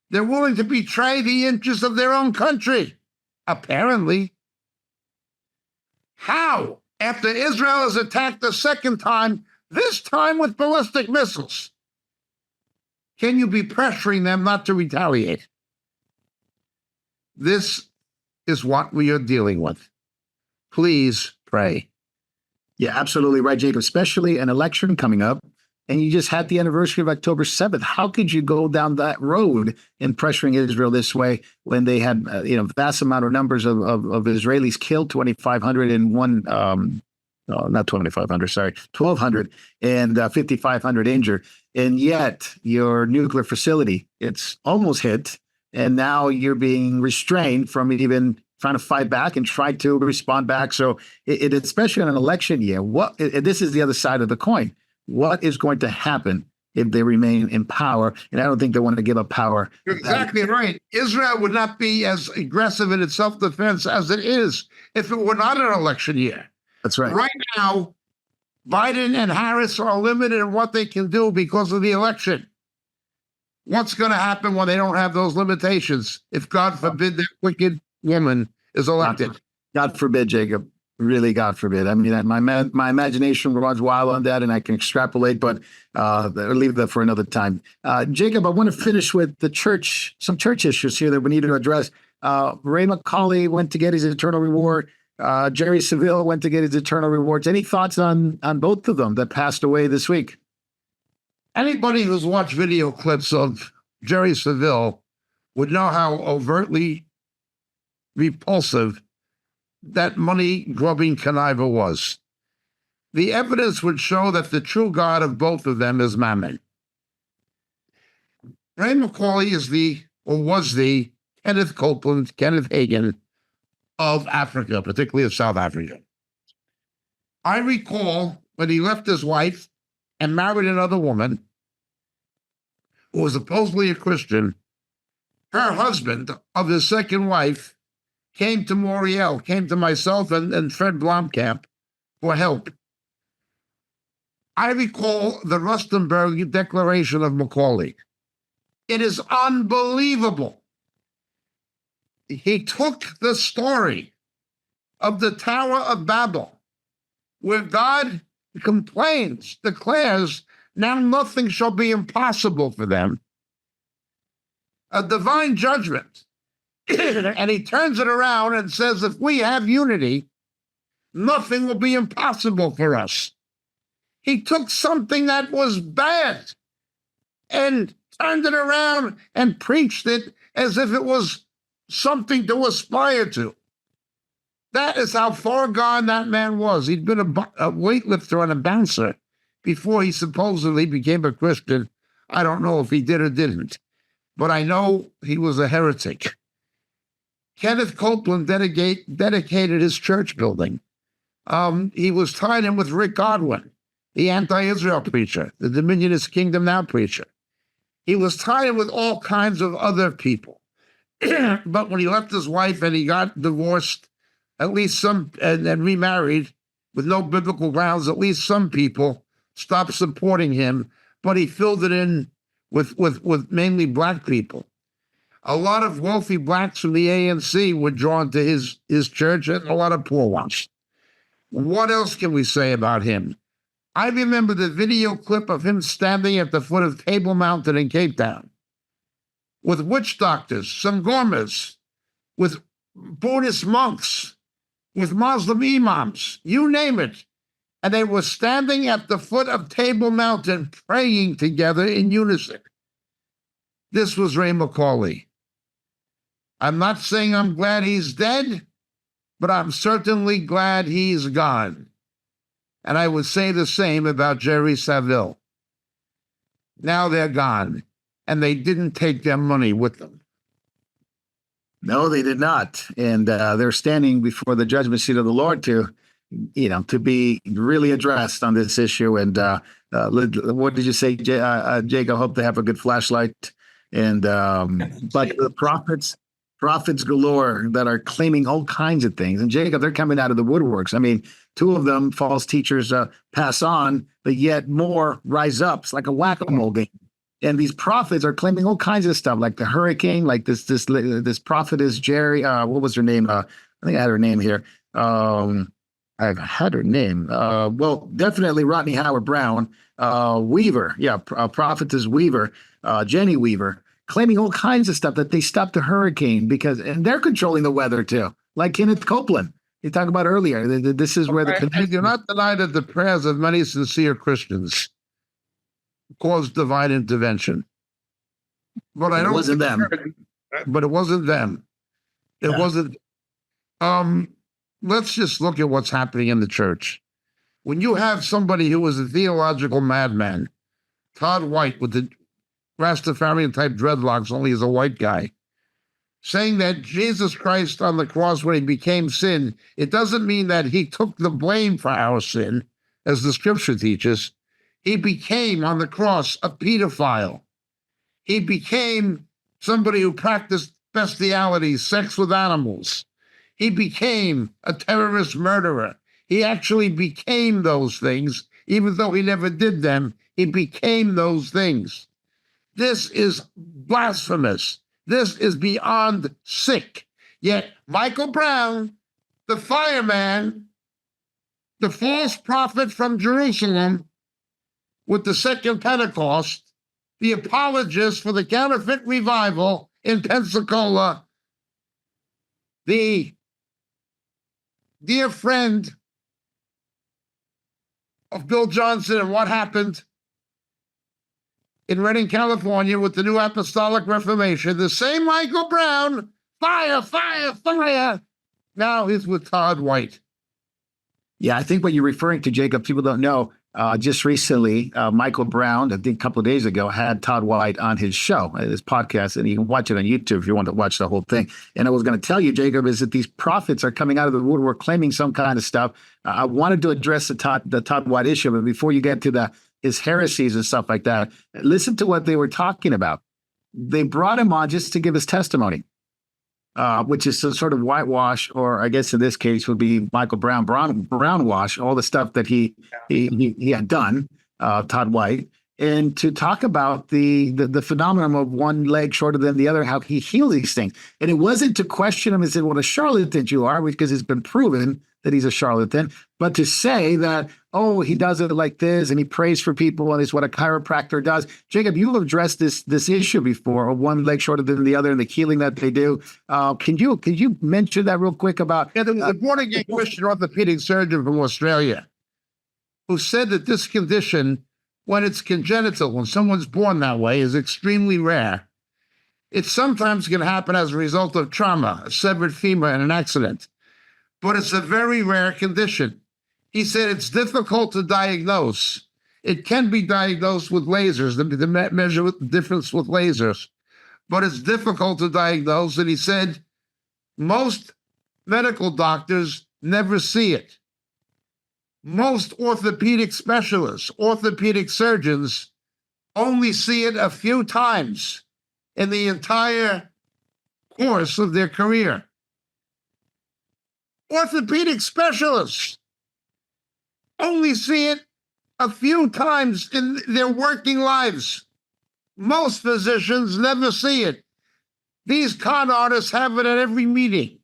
They're willing to betray the interests of their own country, apparently. How? After Israel has attacked the second time, this time with ballistic missiles, can you be pressuring them not to retaliate? This is what we are dealing with. Please pray. Yeah, absolutely right, Jacob, especially an election coming up. And you just had the anniversary of October 7th. How could you go down that road in pressuring Israel this way when they had, vast amount of numbers of Israelis killed, 2,500 in one, not 2,500, sorry, 1,200 and 5,500 injured. And yet your nuclear facility, it's almost hit. And now you're being restrained from even trying to fight back and try to respond back. So it especially in an election year, this is the other side of the coin. What is going to happen if they remain in power? And I don't think they want to give up power. You're exactly right. Israel would not be as aggressive in its self-defense as it is if it were not an election year. That's right. Right now, Biden and Harris are limited in what they can do because of the election. What's going to happen when they don't have those limitations? If, God forbid, that wicked woman is elected. God forbid, Jacob. Really, God forbid. I mean, my imagination runs wild on that, and I can extrapolate, but I'll leave that for another time. Jacob, I want to finish with the church, some church issues here that we need to address. Ray McCauley went to get his eternal reward. Jerry Savelle went to get his eternal rewards. Any thoughts on both of them that passed away this week? Anybody who's watched video clips of Jerry Savelle would know how overtly repulsive that money-grubbing conniver was. The evidence would show that the true God of both of them is Mammon. Ray McCauley was the Kenneth Copeland, Kenneth Hagin of Africa, particularly of South Africa. I recall when he left his wife and married another woman who was supposedly a Christian, her husband of his second wife came to Moriel, came to myself and Fred Blomkamp for help. I recall the Rustenburg Declaration of McCauley. It is unbelievable. He took the story of the Tower of Babel, where God declares, now nothing shall be impossible for them. A divine judgment And he turns it around and says, if we have unity, nothing will be impossible for us. He took something that was bad and turned it around and preached it as if it was something to aspire to. That is how far gone that man was. He'd been a weightlifter and a bouncer before he supposedly became a Christian. I don't know if he did or didn't, but I know he was a heretic. Kenneth Copeland dedicated his church building. He was tied in with Rick Godwin, the anti-Israel preacher, the Dominion is Kingdom Now preacher. He was tied in with all kinds of other people. But when he left his wife and he got divorced, at least some, and then remarried with no biblical grounds, at least some people stopped supporting him, but he filled it in with mainly black people. A lot of wealthy blacks from the ANC were drawn to his church, and a lot of poor ones. What else can we say about him? I remember the video clip of him standing at the foot of Table Mountain in Cape Town with witch doctors, Sangomas, with Buddhist monks, with Muslim imams, you name it. And they were standing at the foot of Table Mountain praying together in unison. This was Ray McCauley. I'm not saying I'm glad he's dead, but I'm certainly glad he's gone. And I would say the same about Jerry Saville. Now they're gone, and they didn't take their money with them. No, they did not. And they're standing before the judgment seat of the Lord to be really addressed on this issue. And what did you say, Jake? I hope they have a good flashlight. And but the prophets galore that are claiming all kinds of things. And Jacob, they're coming out of the woodworks. I mean, two of them, false teachers, pass on, but yet more rise up. It's like a whack-a-mole game. And these prophets are claiming all kinds of stuff, like the hurricane, like this prophetess Jerry. What was her name? I think I had her name here. I've had her name. Well, definitely Rodney Howard Brown, Weaver. Yeah, prophetess Weaver, Jenny Weaver, claiming all kinds of stuff that they stopped the hurricane and they're controlling the weather too, like Kenneth Copeland. You talked about earlier. This is where I do not deny that the prayers of many sincere Christians caused divine intervention. But I don't. It wasn't them. But it wasn't them. It Yeah. wasn't. Let's just look at what's happening in the church. When you have somebody who was a theological madman, Todd White with the Rastafarian type dreadlocks, only as a white guy, saying that Jesus Christ on the cross, when he became sin, it doesn't mean that he took the blame for our sin, as the scripture teaches. He became on the cross a pedophile. He became somebody who practiced bestiality, sex with animals. He became a terrorist murderer. He actually became those things, even though he never did them. He became those things. This is blasphemous. This is beyond sick. Yet Michael Brown, the fireman, the false prophet from Jerusalem with the Second Pentecost, the apologist for the counterfeit revival in Pensacola, the dear friend of Bill Johnson and what happened in Redding, California with the New Apostolic Reformation, the same Michael Brown, fire, fire, fire. Now he's with Todd White. Yeah, I think what you're referring to, Jacob, people don't know. Just recently, Michael Brown, I think a couple of days ago, had Todd White on his show, his podcast, and you can watch it on YouTube if you want to watch the whole thing. And I was going to tell you, Jacob, is that these prophets are coming out of the woodwork claiming some kind of stuff. I wanted to address the Todd White issue, but before you get to his heresies and stuff like that, listen to what they were talking about. They brought him on just to give his testimony, which is some sort of whitewash, or I guess in this case would be Michael Brown wash, all the stuff that he had done, Todd White, and to talk about the phenomenon of one leg shorter than the other, how he healed these things. And it wasn't to question him and say, what a charlatan you are, because it's been proven that he's a charlatan, but to say that, oh, he does it like this and he prays for people and it's what a chiropractor does. Jacob, you've addressed this issue before, of one leg shorter than the other and the healing that they do. Can you mention that real quick about The born-again Christian orthopedic surgeon from Australia who said that this condition, when it's congenital, when someone's born that way, is extremely rare. It sometimes can happen as a result of trauma, a severed femur in an accident, but it's a very rare condition. He said it's difficult to diagnose. It can be diagnosed with lasers, to measure the difference with lasers, but it's difficult to diagnose. And he said most medical doctors never see it. Most orthopedic specialists, orthopedic surgeons, only see it a few times in the entire course of their career. Orthopedic specialists only see it a few times in their working lives. Most physicians never see it. These con artists have it at every meeting.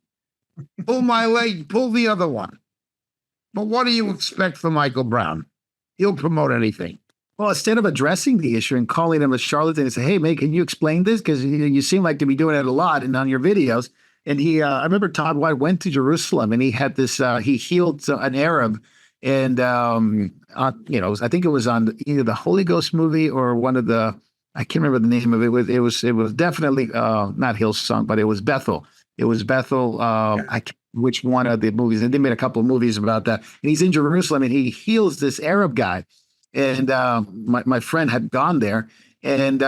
Pull my leg, pull the other one. But what do you expect from Michael Brown? He'll promote anything. Well, instead of addressing the issue and calling him a charlatan and say, hey, mate, can you explain this? Because you seem like to be doing it a lot and on your videos. And I remember Todd White went to Jerusalem and he had this, he healed an Arab. And, I think it was on either the Holy Ghost movie or one of the, I can't remember the name of it. It was definitely not Hillsong, but it was Bethel. It was Bethel. Which one of the movies? And they made a couple of movies about that. And he's in Jerusalem and he heals this Arab guy. And my friend had gone there, and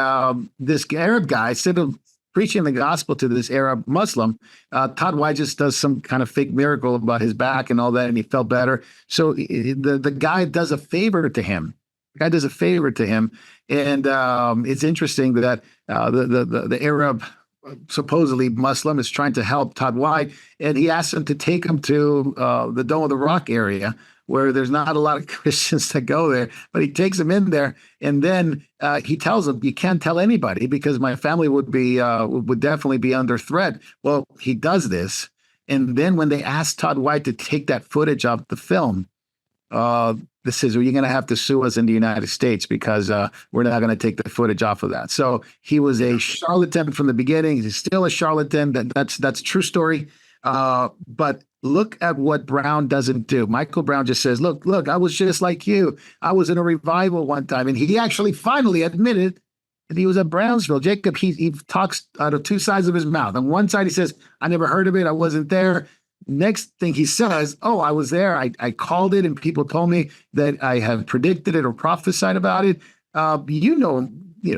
this Arab guy, instead of preaching the gospel to this Arab Muslim, Todd White just does some kind of fake miracle about his back and all that, and he felt better. So the guy does a favor to him. The guy does a favor to him, and it's interesting that the Arab, supposedly Muslim, is trying to help Todd White, and he asked him to take him to the Dome of the Rock area, where there's not a lot of Christians that go there, but he takes him in there, and then he tells him, "You can't tell anybody because my family would definitely be under threat." Well, he does this, and then when they asked Todd White to take that footage of the film, this says, "Well, you're going to have to sue us in the United States because we're not going to take the footage off of that." So he was a charlatan from the beginning. He's still a charlatan. That's true story. But look at what Brown doesn't do. Michael Brown just says, look, I was just like you. I was in a revival one time. And he actually finally admitted that he was at Brownsville. Jacob, he talks out of two sides of his mouth. On one side, he says, I never heard of it. I wasn't there. Next thing he says, oh, I was there. I called it and people told me that I have predicted it or prophesied about it. You know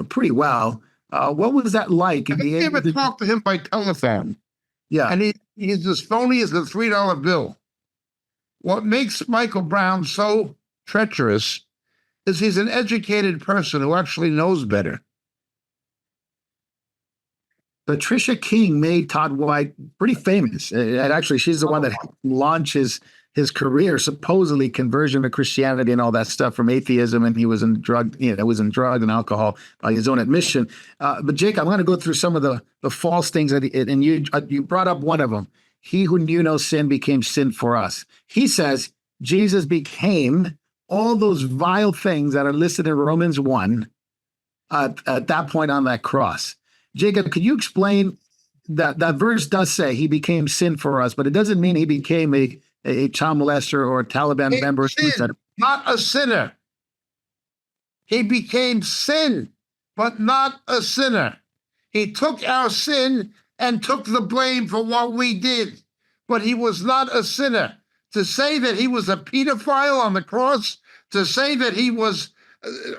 pretty well. What was that like? I never talked to him by telephone. Yeah. And he's as phony as the $3 bill. What makes Michael Brown so treacherous is he's an educated person who actually knows better. Patricia King made Todd White pretty famous. And actually, she's the one that helped launch his career, supposedly conversion to Christianity and all that stuff from atheism. And he was in drug and alcohol by his own admission. But Jake, I'm going to go through some of the false things and you brought up one of them. He who knew no sin became sin for us. He says Jesus became all those vile things that are listed in Romans 1 at that point on that cross. Jacob, could you explain that verse does say he became sin for us, but it doesn't mean he became a child molester or a Taliban member. Not a sinner. He became sin, but not a sinner. He took our sin and took the blame for what we did, but he was not a sinner. To say that he was a pedophile on the cross, to say that he was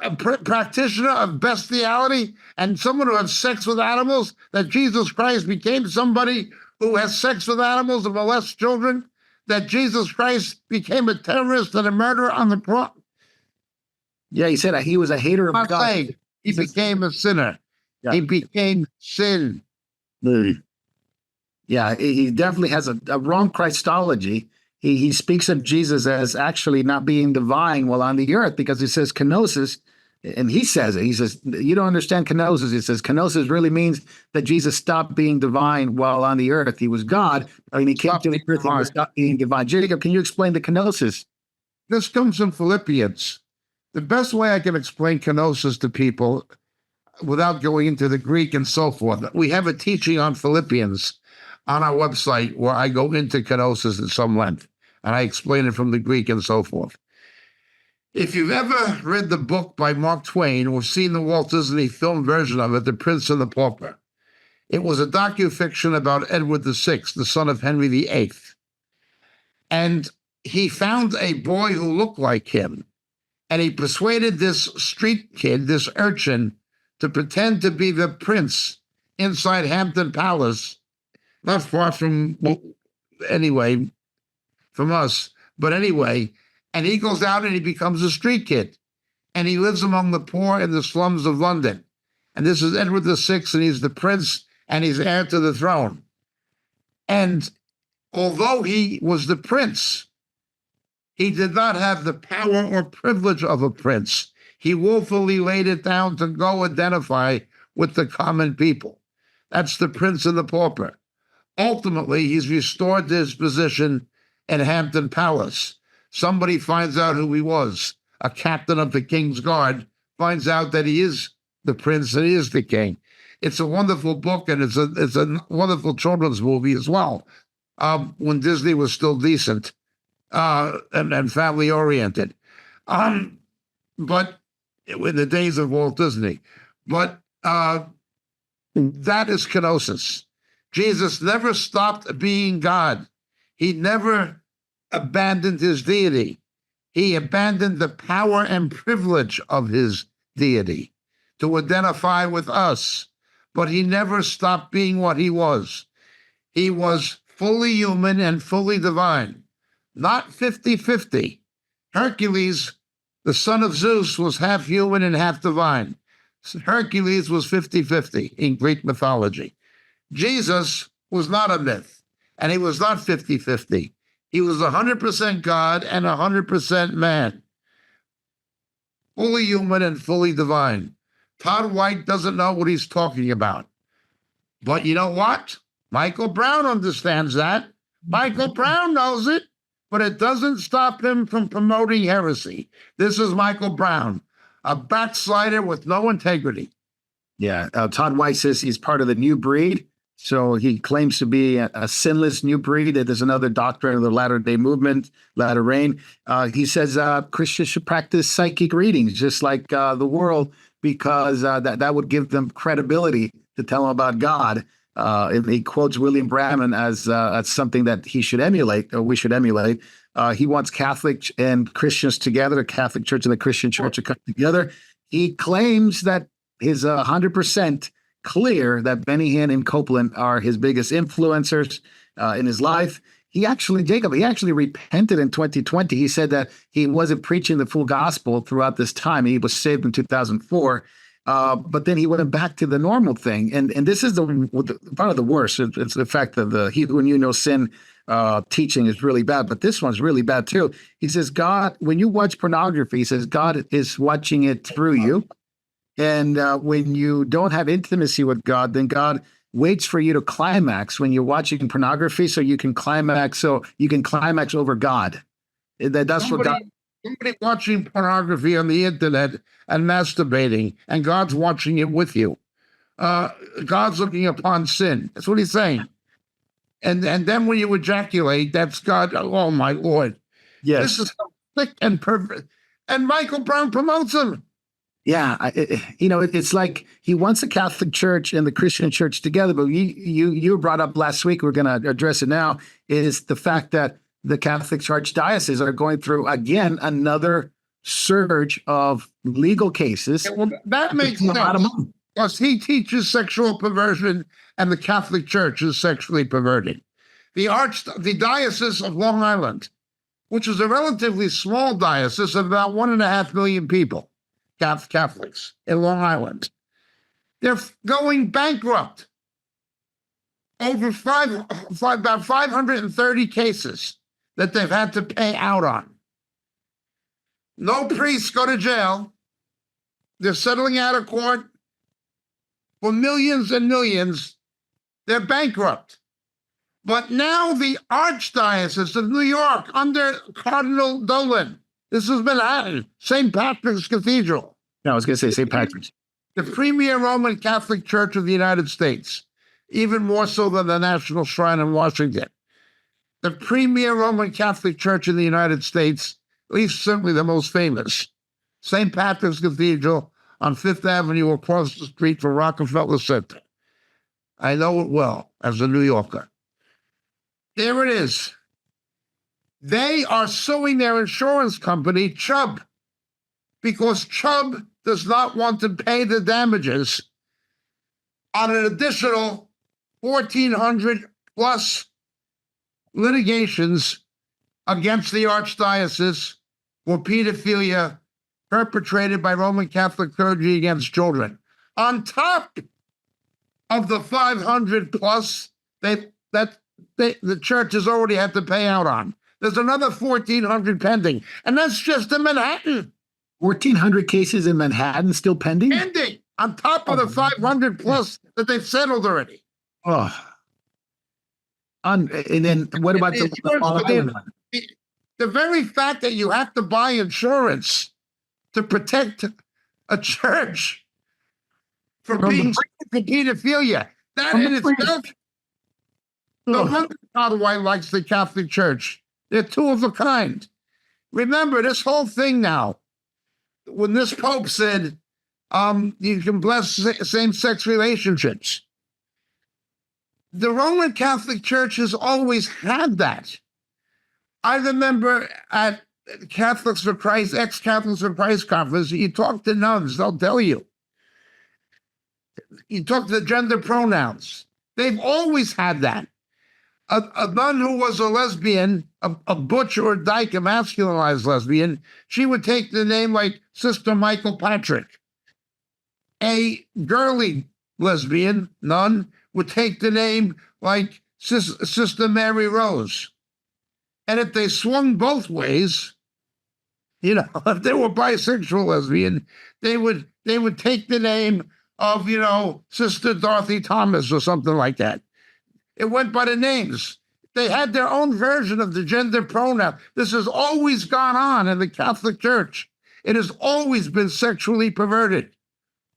a practitioner of bestiality and someone who has sex with animals, that Jesus Christ became somebody who has sex with animals and molests children, that Jesus Christ became a terrorist and a murderer on the cross. Yeah, he said he was a hater of God. He became a sinner. Yeah. He became sin. Yeah, he definitely has a wrong Christology. He speaks of Jesus as actually not being divine while on the earth because he says kenosis, And he says it. He says, you don't understand kenosis. He says, kenosis really means that Jesus stopped being divine while on the earth. He was God. I mean, he came to the earth and stopped being divine. Jacob, can you explain the kenosis? This comes from Philippians. The best way I can explain kenosis to people without going into the Greek and so forth, we have a teaching on Philippians on our website where I go into kenosis at some length, and I explain it from the Greek and so forth. If you've ever read the book by Mark Twain or seen the Walt Disney film version of it, The Prince and the Pauper, it was a docufiction about Edward VI, the son of Henry VIII. And he found a boy who looked like him, and he persuaded this street kid, this urchin, to pretend to be the prince inside Hampton Palace, not far from, anyway, from us. But anyway, and he goes out and he becomes a street kid. And he lives among the poor in the slums of London. And this is Edward VI, and he's the prince, and he's heir to the throne. And although he was the prince, he did not have the power or privilege of a prince. He willfully laid it down to go identify with the common people. That's the Prince and the Pauper. Ultimately, he's restored to his position in Hampton Palace. Somebody finds out who he was. A captain of the King's Guard finds out that he is the prince and he is the king. It's a wonderful book, and it's a wonderful children's movie as well. When Disney was still decent and family oriented, but in the days of Walt Disney. But that is kenosis. Jesus never stopped being God. He never abandoned his deity. He abandoned the power and privilege of his deity to identify with us. But he never stopped being what he was. He was fully human and fully divine, not 50-50. Hercules, the son of Zeus, was half human and half divine. Hercules was 50-50 in Greek mythology. Jesus was not a myth, and he was not 50-50. He was 100% God and 100% man, fully human and fully divine. Todd White doesn't know what he's talking about. But you know what? Michael Brown understands that. Michael Brown knows it, but it doesn't stop him from promoting heresy. This is Michael Brown, a backslider with no integrity. Yeah, Todd White says he's part of the new breed. So he claims to be a sinless new breed. There's another doctrine of the Latter-day Movement, Latter Rain. He says Christians should practice psychic readings, just like the world, because that would give them credibility to tell them about God. He quotes William Branham as something that he should emulate, or we should emulate. He wants Catholic and Christians together, the Catholic Church and the Christian Church to come together. He claims that his 100% clear that Benny Hinn and Copeland are his biggest influencers in his life. Jacob, he actually repented in 2020. He said that he wasn't preaching the full gospel throughout this time. He was saved in 2004. But then he went back to the normal thing. And this is the part of the worst. It's the fact that the he who knew no sin teaching is really bad. But this one's really bad too. He says, God, when you watch pornography, he says, God is watching it through you. And when you don't have intimacy with God, then God waits for you to climax when you're watching pornography, so you can climax over God. That's what God. Somebody watching pornography on the internet and masturbating, and God's watching it with you. God's looking upon sin. That's what he's saying. And then when you ejaculate, that's God. Oh my Lord! Yes, this is so thick and perfect. And Michael Brown promotes him. Yeah, it's like he wants the Catholic Church and the Christian Church together. But you brought up last week, we're going to address it now, is the fact that the Catholic Archdioceses are going through, again, another surge of legal cases. Yeah, well, that makes sense. Because he teaches sexual perversion and the Catholic Church is sexually perverted. The Diocese of Long Island, which is a relatively small diocese of about 1.5 million people, Catholics in Long Island, they're going bankrupt. Over about 530 cases that they've had to pay out on. No priests go to jail. They're settling out of court for millions and millions. They're bankrupt. But now the Archdiocese of New York, under Cardinal Dolan, this is Manhattan, St. Patrick's Cathedral, No, I was going to say St. Patrick's. the premier Roman Catholic Church of the United States, even more so than the National Shrine in Washington. The premier Roman Catholic Church in the United States, at least certainly the most famous, St. Patrick's Cathedral on Fifth Avenue across the street from Rockefeller Center. I know it well as a New Yorker. There it is. They are suing their insurance company, Chubb, because Chubb does not want to pay the damages on an additional 1,400 plus litigations against the Archdiocese for pedophilia perpetrated by Roman Catholic clergy against children. On top of the 500 plus the church has already had to pay out on. There's another 1,400 pending, and that's just in Manhattan. 1,400 cases in Manhattan still pending? Pending on top of the 500 plus that they've settled already. Oh. And then what about The very fact that you have to buy insurance to protect a church from being for pedophilia, that in itself, no wonder Ottawa likes the Catholic Church. They're two of a kind. Remember this whole thing now. When this Pope said, you can bless same-sex relationships. The Roman Catholic Church has always had that. I remember at Catholics for Christ, ex-Catholics for Christ conference, you talk to nuns, they'll tell you. You talk to the gender pronouns. They've always had that. A nun who was a lesbian, a butch or a dyke, a masculinized lesbian, she would take the name like Sister Michael Patrick. A girly lesbian nun would take the name like Sister Mary Rose. And if they swung both ways, you know, if they were bisexual lesbian, they would take the name of, you know, Sister Dorothy Thomas or something like that. It went by the names. They had their own version of the gender pronoun. This has always gone on in the Catholic Church. It has always been sexually perverted.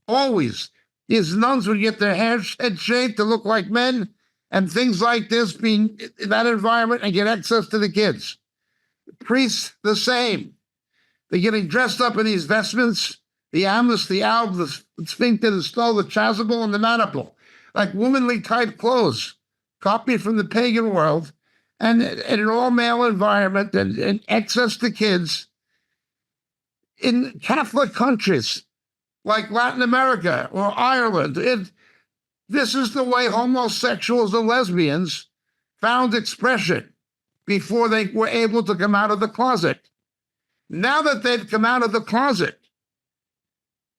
Always. These nuns would get their head shaved to look like men and things like this, being in that environment, and get access to the kids. Priests, the same. They're getting dressed up in these vestments, the amos, the alb, the sphincter, the stole, the chasuble, and the maniple, like womanly type clothes, copied from the pagan world, and in an all-male environment and access to kids in Catholic countries like Latin America or Ireland. This is the way homosexuals and lesbians found expression before they were able to come out of the closet. Now that they've come out of the closet,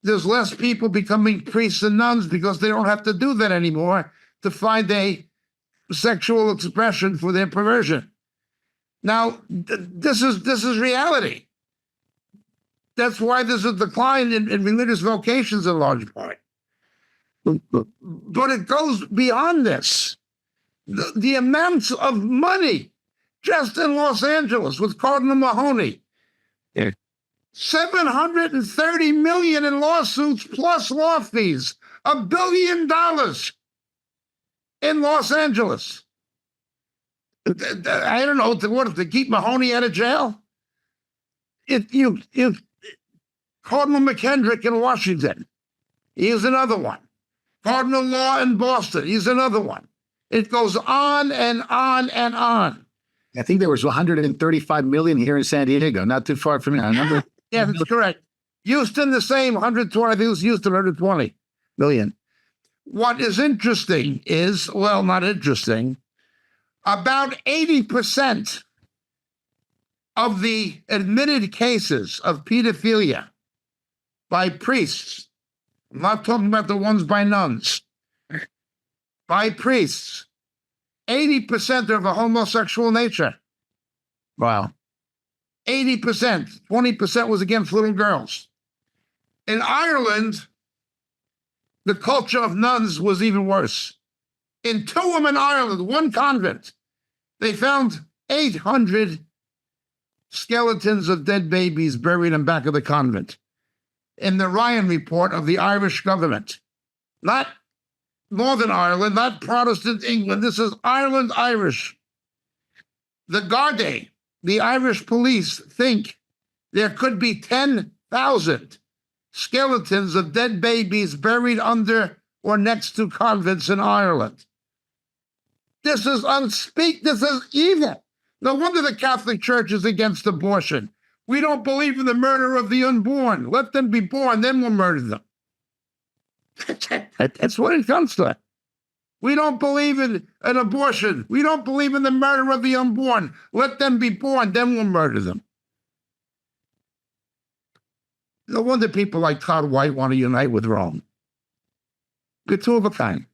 there's less people becoming priests and nuns because they don't have to do that anymore to find a sexual expression for their perversion. Now, this is reality. That's why there's a decline in religious vocations in large part. But it goes beyond this. The amounts of money just in Los Angeles with Cardinal Mahoney. Yeah. $730 million in lawsuits plus law fees. $1 billion in Los Angeles. I don't know what to keep Mahoney out of jail. Cardinal McKendrick in Washington, he's another one. Cardinal Law in Boston, he's another one. It goes on and on and on. I think there was 135 million here in San Diego, not too far from here. Yeah, that's correct. Houston, the same, 120, I think it was Houston, 120 million. What is interesting is, well, not interesting, about 80% of the admitted cases of pedophilia by priests, I'm not talking about the ones by nuns, by priests, 80% are of a homosexual nature. Wow. 80%, 20% was against little girls. In Ireland, the culture of nuns was even worse. In Tuam in Ireland, one convent, they found 800 skeletons of dead babies buried in back of the convent. In the Ryan report of the Irish government, not Northern Ireland, not Protestant England, this is Ireland Irish. The Gardaí, the Irish police, think there could be 10,000 skeletons of dead babies buried under or next to convents in Ireland. This is this is evil. No wonder the Catholic Church is against abortion. We don't believe in the murder of the unborn. Let them be born, then we'll murder them. That's what it comes to. We don't believe in an abortion. We don't believe in the murder of the unborn. Let them be born, then we'll murder them. No wonder people like Todd White want to unite with Rome. Good two of a kind.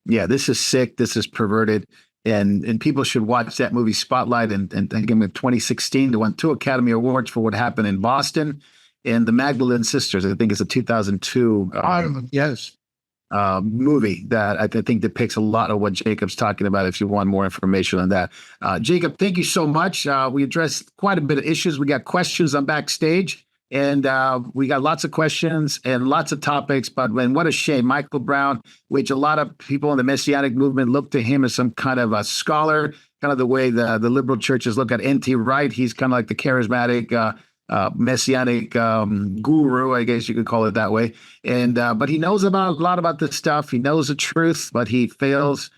Yeah, this is sick. This is perverted. And people should watch that movie Spotlight. And again, in 2016, they won 2 Academy Awards for what happened in Boston. And The Magdalene Sisters, I think it's a 2002 Ireland, yes. movie that I think depicts a lot of what Jacob's talking about if you want more information on that. Jacob, thank you so much. We addressed quite a bit of issues. We got questions on backstage. And we got lots of questions and lots of topics, but what a shame. Michael Brown, which a lot of people in the Messianic movement look to him as some kind of a scholar, kind of the way the liberal churches look at N.T. Wright. He's kind of like the charismatic Messianic guru, I guess you could call it that way. And but he knows a lot about this stuff. He knows the truth, but he fails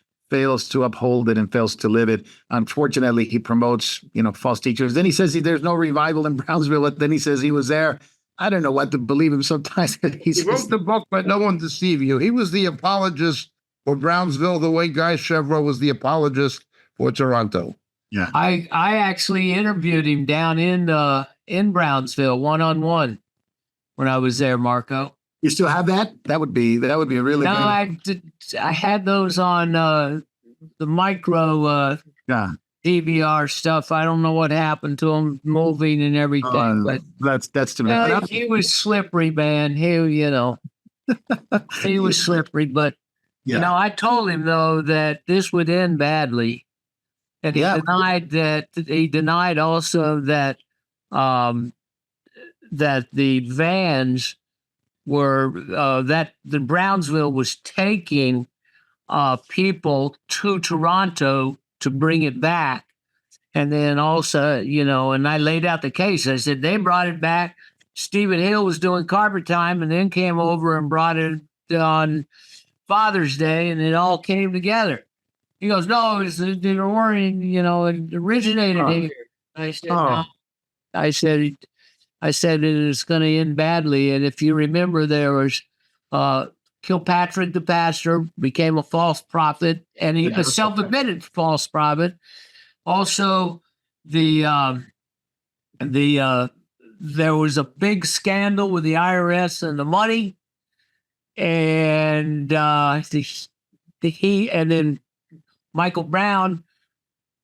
to uphold it and fails to live it. Unfortunately, he promotes, false teachers. Then he says there's no revival in Brownsville. Then he says he was there. I don't know what to believe him sometimes. He wrote the book, Let No One Deceive You. He was the apologist for Brownsville the way Guy Chevreau was the apologist for Toronto. Yeah. I actually interviewed him down in Brownsville, one-on-one, when I was there, Marco. You still have that? That would be a really good. I had those on the micro Yeah. DVR stuff. I don't know what happened to them, moving and everything. But That's to me. he was slippery, man. He was slippery. But I told him though that this would end badly, and he denied that. He denied also that that the vans were that the Brownsville was taking people to Toronto to bring it back. And then also, and I laid out the case. I said, they brought it back. Stephen Hill was doing carpet time and then came over and brought it on Father's Day, and it all came together. He goes, no, it originated here. I said, no. I said it is going to end badly. And if you remember, there was Kilpatrick, the pastor, became a false prophet, and he a self-admitted false prophet. Also, there was a big scandal with the IRS and the money, and and then Michael Brown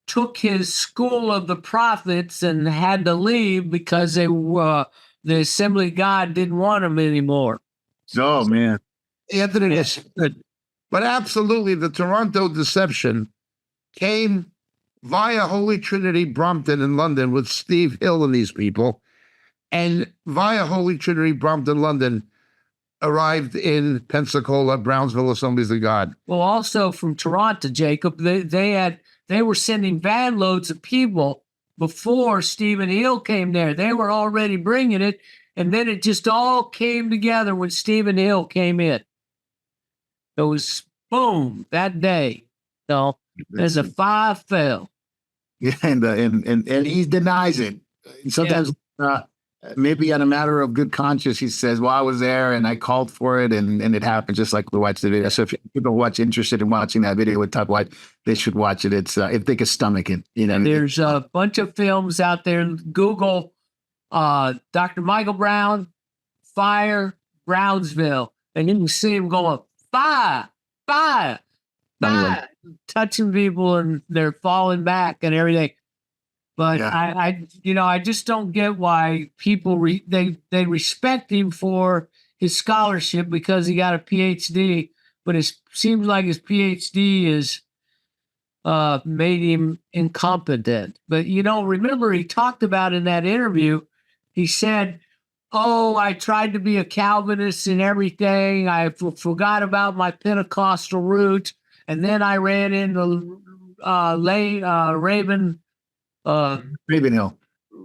took his school of the prophets and had to leave because the Assembly of God didn't want him anymore. Oh man, Anthony, but absolutely, the Toronto deception came via Holy Trinity Brompton in London with Steve Hill and these people, and via Holy Trinity Brompton London arrived in Pensacola, Brownsville Assemblies of God. Well, also from Toronto, Jacob, they were sending van loads of people before Stephen Hill came there. They were already bringing it, and then it just all came together when Stephen Hill came in. It was boom that day. So as a 5 fell. Yeah, and he denies it. Sometimes maybe on a matter of good conscience, he says, well, I was there and I called for it and it happened, just like we watched the video. So if people interested in watching that video with Todd White, they should watch it. It's if they can stomach it. There's a bunch of films out there. Google Dr. Michael Brown, Fire, Brownsville, and you can see him going, fire, touching people and they're falling back and everything. But Yeah. I just don't get why people they respect him for his scholarship because he got a PhD, but it seems like his PhD is made him incompetent. But remember he talked about in that interview, he said, "Oh, I tried to be a Calvinist and everything. I forgot about my Pentecostal roots, and then I ran into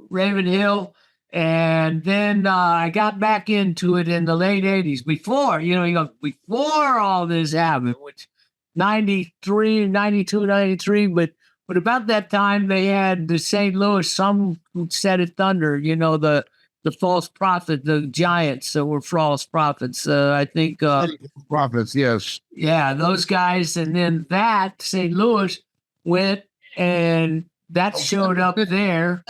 Raven Hill, and then I got back into it in the late 80s before all this happened, which 93, 92, 93, but about that time they had the St. Louis, some who said it thunder, the false prophet, the giants that were false prophets. I think Prophets, yes. yeah, those guys, and then that St. Louis went and that showed up there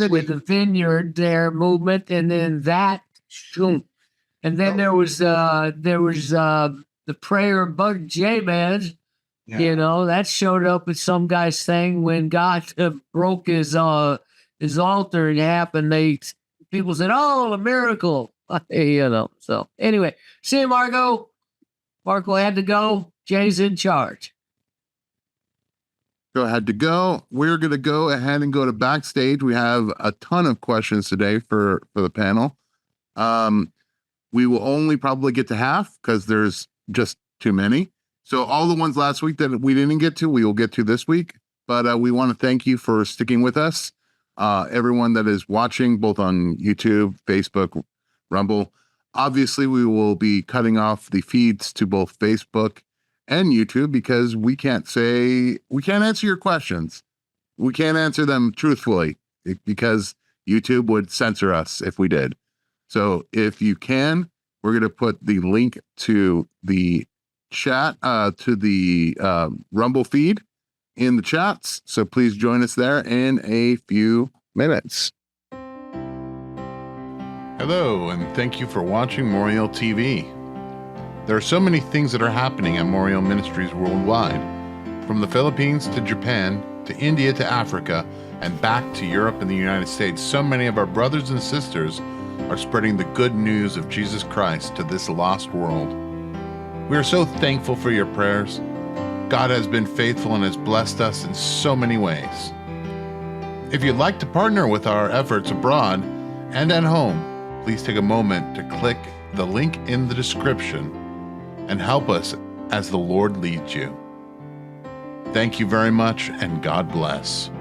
with the vineyard, their movement, and then that, shoom. And then there was the prayer of Bud Jabez, that showed up at some guy's thing when God broke his altar in half, and people said, "Oh, a miracle," So anyway, see you, Marco. Marco had to go. Jay's in charge. Go ahead to go. We're going to go ahead and go to backstage. We have a ton of questions today for the panel. We will only probably get to half because there's just too many. So all the ones last week that we didn't get to, we will get to this week. But we want to thank you for sticking with us. Everyone that is watching both on YouTube, Facebook, Rumble. Obviously, we will be cutting off the feeds to both Facebook and YouTube because we can't answer your questions. We can't answer them truthfully because YouTube would censor us if we did. So if you can, we're going to put the link to the chat, to the Rumble feed in the chats. So please join us there in a few minutes. Hello, and thank you for watching Moriel TV. There are so many things that are happening at Moriel Ministries worldwide, from the Philippines to Japan, to India to Africa, and back to Europe and the United States. So many of our brothers and sisters are spreading the good news of Jesus Christ to this lost world. We are so thankful for your prayers. God has been faithful and has blessed us in so many ways. If you'd like to partner with our efforts abroad and at home, please take a moment to click the link in the description and help us as the Lord leads you. Thank you very much, and God bless.